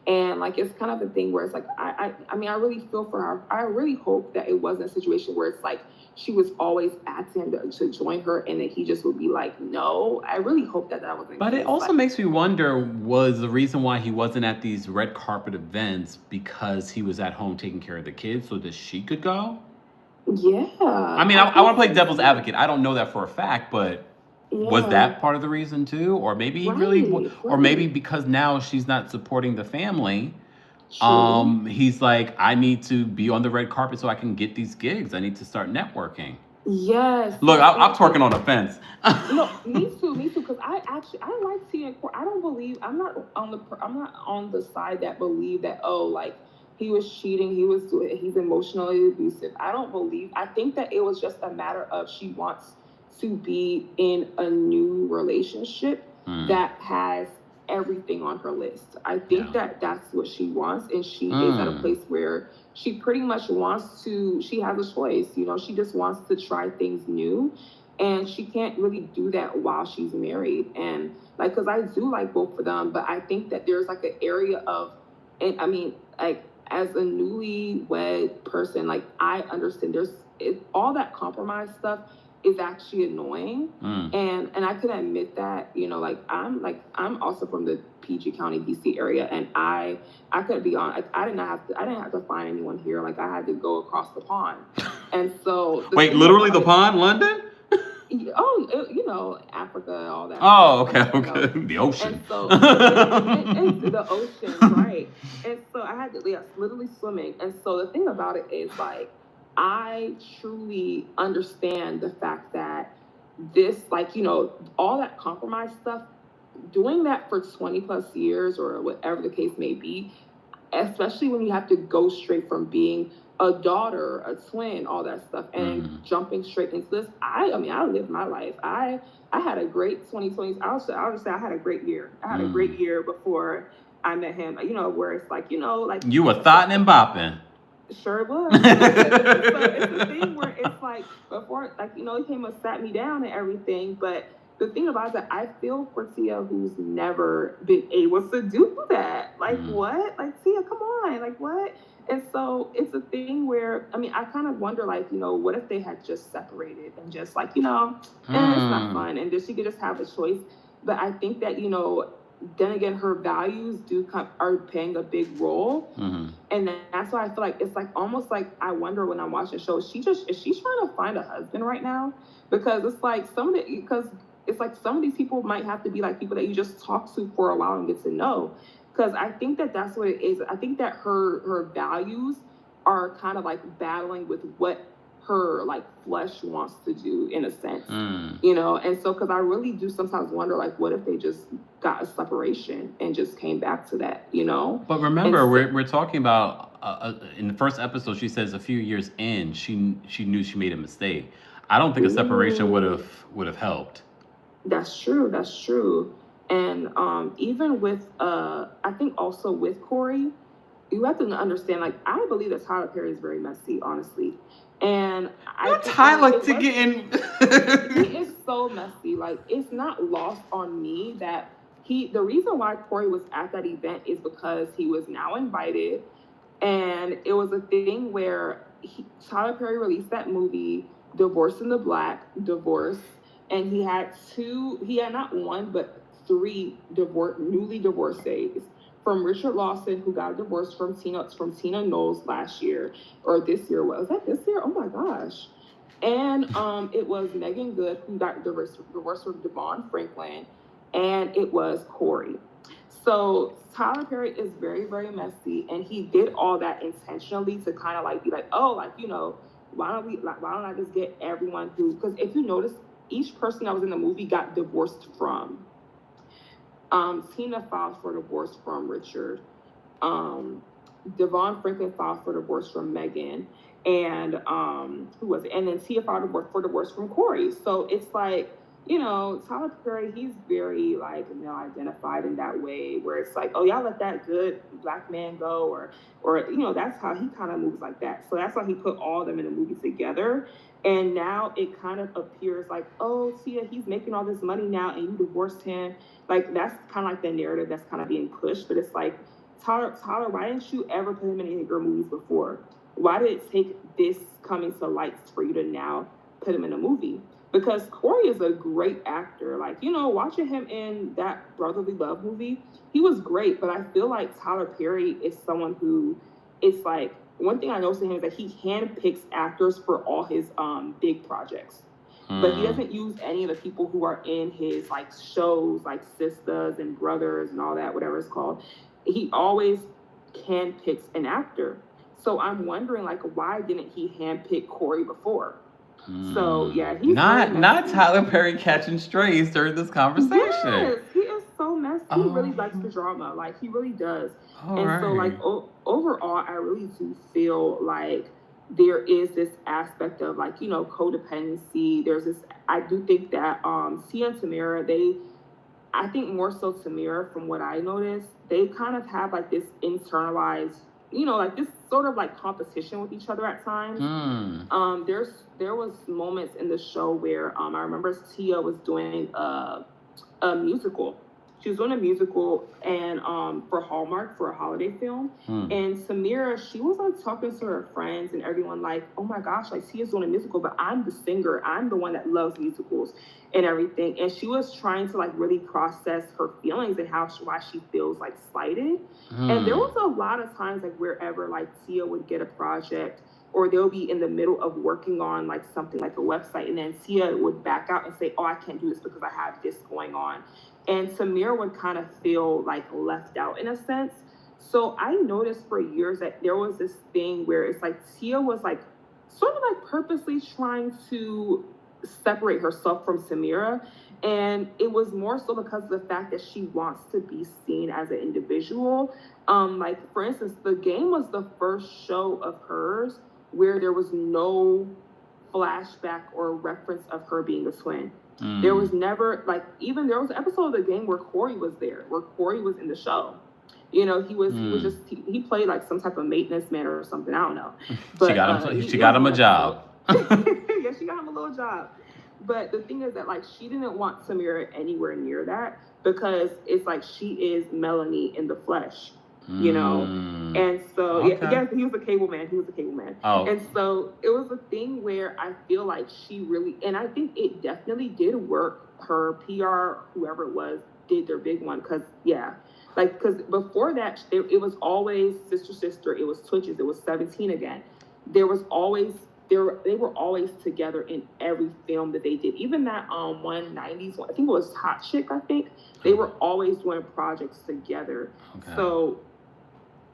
And like, it's kind of the thing where it's like, I mean, I really feel for her. I really hope that it wasn't a situation where it's like she was always asking him to join her and that he just would be like, no. I really hope that wasn't.
But it also makes me wonder, was the reason why he wasn't at these red carpet events because he was at home taking care of the kids so that she could go?
Yeah.
I mean, I want to play devil's advocate. I don't know that for a fact, but was that part of the reason too? Or maybe he or maybe because now she's not supporting the family, he's like, I need to be on the red carpet so I can get these gigs. I need to start networking.
Yes.
Look, I'm twerking on the fence.
No, me too. Because I like Tia and Corey. I don't believe, I'm not on the side that believe that, like, he was cheating, he's emotionally abusive. I think that it was just a matter of she wants to be in a new relationship that has everything on her list. I think that that's what she wants, and she is at a place where she pretty much she has a choice, she just wants to try things new, and she can't really do that while she's married. And like, because I do like both of them, but I think that there's like an area of, and I mean, like, as a newlywed person, like, I understand all that compromise stuff is actually annoying. And I can admit that, I'm also from the PG County, DC area, and I could be on, I didn't have to find anyone here. Like, I had to go across the pond. And so
wait, literally the pond, London?
Africa, all that.
Oh, okay. The ocean.
And so it's the ocean, right? And so I had to, literally swimming. And so the thing about it is, like, I truly understand the fact that this, all that compromise stuff, doing that for 20 plus years or whatever the case may be, especially when you have to go straight from being a daughter, a twin, all that stuff, and jumping straight into this. I lived my life. I had a great 2020s. I'll just say I had a great year. I had a great year before I met him. Where it's like, like, you were thotting and bopping. Sure was. So it's the thing where it's like, before, like, he came and sat me down and everything, but the thing about it is that I feel for Tia, who's never been able to do that. Like, what? Like, Tia, come on. Like, what? And so it's a thing where, I kind of wonder, like, what if they had just separated and just, like, it's not fun, and she could just have a choice. But I think that, then again, her values are playing a big role. And that's why I feel like it's like almost like, I wonder when I'm watching the show, is she trying to find a husband right now? Because it's like some of these people might have to be like people that you just talk to for a while and get to know. Because I think that that's what it is. I think that her values are kind of like battling with what her, like, flesh wants to do, in a sense, and so, because I really do sometimes wonder, like, what if they just got a separation and just came back to that,
But remember, we're talking about in the first episode, she says a few years in, she knew she made a mistake. I don't think a separation would have helped.
That's true. And even with I think also with Corey, you have to understand, like, I believe that Tyler Perry is very messy, honestly. And
Tyler to get in.
He is so messy. Like, it's not lost on me that the reason why Corey was at that event is because he was now invited, and it was a thing where Tyler Perry released that movie, Divorce in the Black, and he had not one but 3 newly divorcees. From Richard Lawson, who got divorced from Tina Knowles last year, or this year. Was that this year? Oh my gosh. And it was Megan Good, who got divorced from Devon Franklin, and it was Corey. So Tyler Perry is very, very messy, and he did all that intentionally to kind of like be like, oh, like, why don't I just get everyone who, because if you notice, each person that was in the movie got divorced from. Tina filed for divorce from Richard. Devon Franklin filed for divorce from Megan. And who was it? And then Tia filed for divorce from Corey. So it's like, you know, Tyler Perry, he's very like male identified in that way, where it's like, oh, y'all let that good black man go, or you know, that's how he kind of moves like that. So that's why he put all of them in a movie together. And now it kind of appears like, oh, Tia, he's making all this money now, and you divorced him. Like that's kind of like the narrative that's kind of being pushed. But it's like, Tyler, why didn't you ever put him in any of your movies before? Why did it take this coming to lights for you to now put him in a movie? Because Corey is a great actor. Like, you know, watching him in that Brotherly Love movie, he was great. But I feel like Tyler Perry is someone who, it's like, one thing I noticed in him is that he handpicks actors for all his big projects. But he doesn't use any of the people who are in his like shows, like Sisters and Brothers and all that, whatever it's called. He always handpicks an actor. So I'm wondering, like, why didn't he handpick Corey before? So yeah, he's
not Tyler Perry catching strays during this conversation.
Yes, he is so messy. He really likes the drama, like he really does. So like overall, I really do feel like there is this aspect of like, you know, codependency. There's this. I do think that Sia and Tamera, I think more so Tamera, from what I noticed, they kind of have like this internalized, you know, like this sort of like competition with each other at times. There was moments in the show where I remember Tia was doing a musical. She was doing a musical and for Hallmark for a holiday film. And Samira, she was like talking to her friends and everyone like, oh my gosh, like Tia's doing a musical, but I'm the singer. I'm the one that loves musicals and everything. And she was trying to like really process her feelings and why she feels like slighted. And there was a lot of times like wherever like Tia would get a project, or they'll be in the middle of working on like something like a website, and then Tia would back out and say, oh, I can't do this because I have this going on. And Samir would kind of feel like left out in a sense. So I noticed for years that there was this thing where it's like Tia was like sort of like purposely trying to separate herself from Samira. And it was more so because of the fact that she wants to be seen as an individual. Like for instance, The Game was the first show of hers where there was no flashback or reference of her being a twin. There was never, like, even there was an episode of The Game where Corey was there, where Corey was in the show. You know, he was just, he played like some type of maintenance man or something, I don't know. But
she got him a job.
Yeah, she got him a little job. But the thing is that like she didn't want Samira anywhere near that, because it's like she is Melanie in the flesh. You know, and so yeah, he was a cable man. Oh. And so it was a thing where I feel like she really, and I think it definitely did work. Her PR, whoever it was, did their big one, because because before that it was always sister. It was Twitches. It was 17 again. There was always they were always together in every film that they did. Even that 190s one, I think it was Hot Chick. I think they were always doing projects together. So.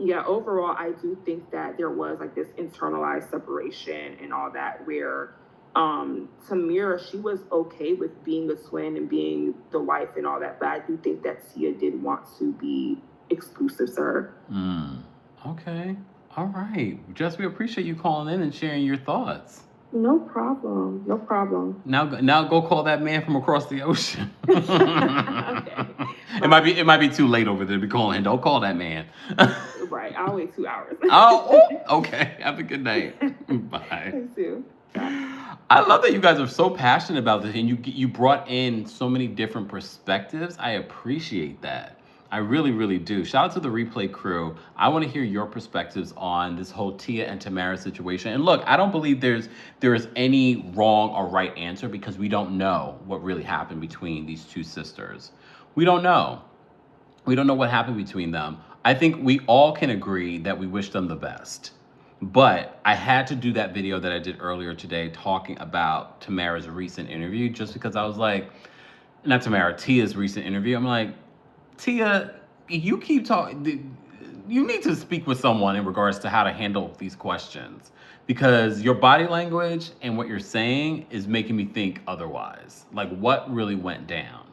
Yeah, overall, I do think that there was like this internalized separation and all that, where Tamera, she was okay with being a twin and being the wife and all that, but I do think that Tia did want to be exclusive to her.
Okay. All right. Jess, we appreciate you calling in and sharing your thoughts.
No problem.
Now go call that man from across the ocean.
Okay.
It might be too late over there to be calling. Don't call that man.
Right. I'll wait 2 hours.
Okay. Have a good night. Bye.
Thanks, too.
I love that you guys are so passionate about this, and you brought in so many different perspectives. I appreciate that. I really, really do. Shout out to the replay crew. I want to hear your perspectives on this whole Tia and Tamara situation. And look, I don't believe there is any wrong or right answer, because we don't know what really happened between these two sisters. We don't know. We don't know what happened between them. I think we all can agree that we wish them the best. But I had to do that video that I did earlier today talking about Tamara's recent interview, just because I was like, not Tamara, Tia's recent interview. I'm like, Tia, you keep talking. You need to speak with someone in regards to how to handle these questions, because your body language and what you're saying is making me think otherwise. Like, what really went down?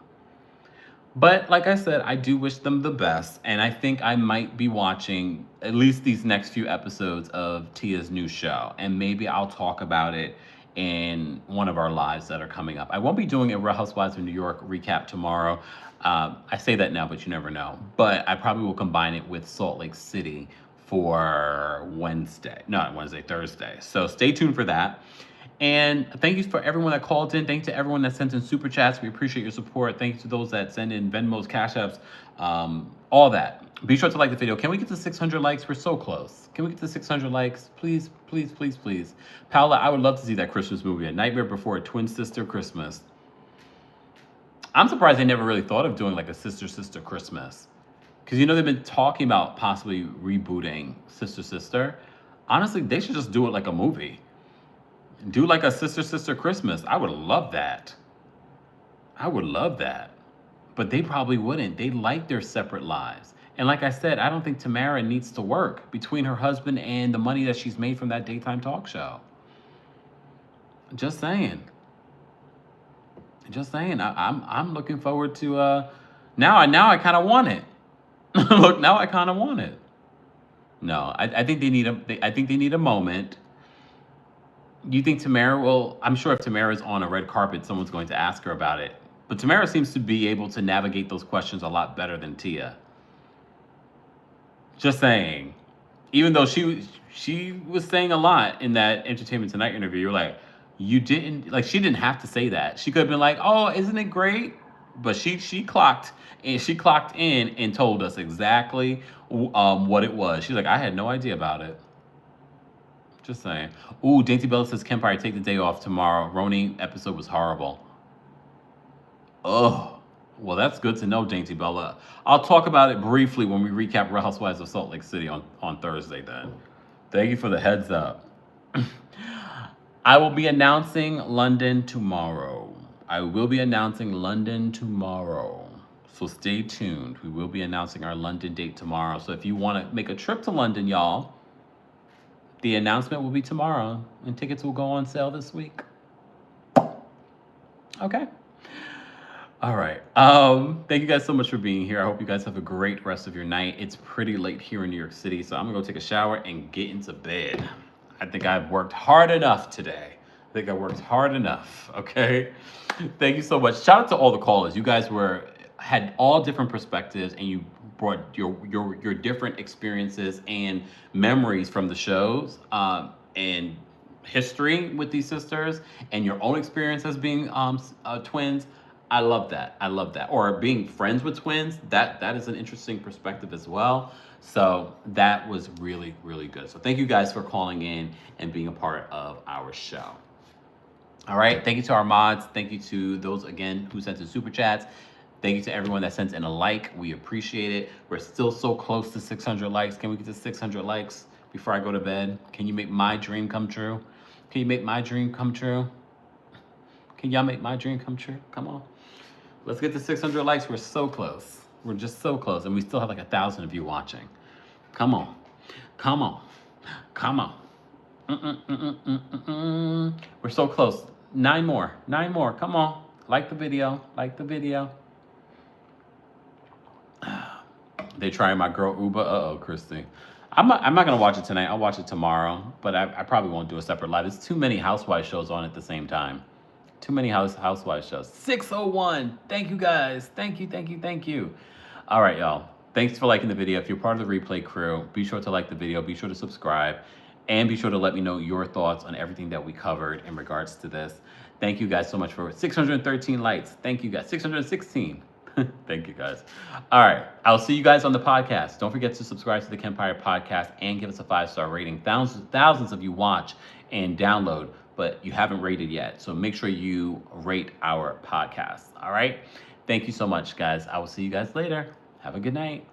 But like I said, I do wish them the best, and I think I might be watching at least these next few episodes of Tia's new show, and maybe I'll talk about it in one of our lives that are coming up. I won't be doing a Real Housewives of New York recap tomorrow. I say that now, but you never know. But I probably will combine it with Salt Lake City for Thursday. So stay tuned for that. And thank you for everyone that called in. Thank you to everyone that sent in super chats. We appreciate your support. Thank you to those that send in Venmos, Cash Apps, all that. Be sure to like the video. Can we get to 600 likes? We're so close. Can we get to 600 likes? Please, please, please, please. Paola, I would love to see that Christmas movie, A Nightmare Before a Twin Sister Christmas. I'm surprised they never really thought of doing like a sister Christmas. Because, they've been talking about possibly rebooting Sister. Honestly, they should just do it like a movie. Do like a sister Christmas. I would love that. But they probably wouldn't. They like their separate lives. And like I said, I don't think Tamara needs to work between her husband and the money that she's made from that daytime talk show. Just saying. I'm looking forward to now I kind of want it. Look, now I kind of want it. No, I think they need a moment. You think Tamara will? I'm sure if Tamara's on a red carpet, someone's going to ask her about it. But Tamara seems to be able to navigate those questions a lot better than Tia. Just saying. Even though she was saying a lot in that Entertainment Tonight interview, you're like, she didn't have to say that. She could have been like, oh, isn't it great? But she clocked in and told us exactly what it was. She's like, I had no idea about it. Just saying. Ooh, Dainty Bella says, Kempire, take the day off tomorrow. Roni episode was horrible. Oh, well, that's good to know, Dainty Bella. I'll talk about it briefly when we recap Real Housewives of Salt Lake City on Thursday then. Thank you for the heads up. I will be announcing London tomorrow. So stay tuned. We will be announcing our London date tomorrow. So if you want to make a trip to London, y'all, the announcement will be tomorrow, and tickets will go on sale this week. Okay. All right. Thank you guys so much for being here. I hope you guys have a great rest of your night. It's pretty late here in New York City, so I'm going to go take a shower and get into bed. I think I've worked hard enough today. Okay? Thank you so much. Shout out to all the callers. You guys had all different perspectives, and you brought your different experiences and memories from the shows, and history with these sisters, and your own experience as being twins. I love that. Or being friends with twins. That is an interesting perspective as well. So that was really, really good. So thank you guys for calling in and being a part of our show. All right. Thank you to our mods. Thank you to those, again, who sent in super chats. Thank you to everyone that sent in a like. We appreciate it. We're still so close to 600 likes. Can we get to 600 likes before I go to bed? Can you make my dream come true? Can y'all make my dream come true? Come on. Let's get to 600 likes. We're so close. We're just so close. And we still have like 1,000 of you watching. Come on. We're so close. 9 more. Come on. Like the video. They trying my girl Uber. Uh-oh, Christy. I'm not going to watch it tonight. I'll watch it tomorrow. But I probably won't do a separate live. There's too many Housewives shows on at the same time. Too many Housewives shows. 601. Thank you, guys. Thank you. All right, y'all. Thanks for liking the video. If you're part of the replay crew, be sure to like the video. Be sure to subscribe. And be sure to let me know your thoughts on everything that we covered in regards to this. Thank you guys so much for 613 likes. Thank you guys. 616. Thank you guys. All right. I'll see you guys on the podcast. Don't forget to subscribe to the Kempire podcast and give us a 5-star rating. Thousands of you watch and download, but you haven't rated yet. So make sure you rate our podcast. All right. Thank you so much, guys. I will see you guys later. Have a good night.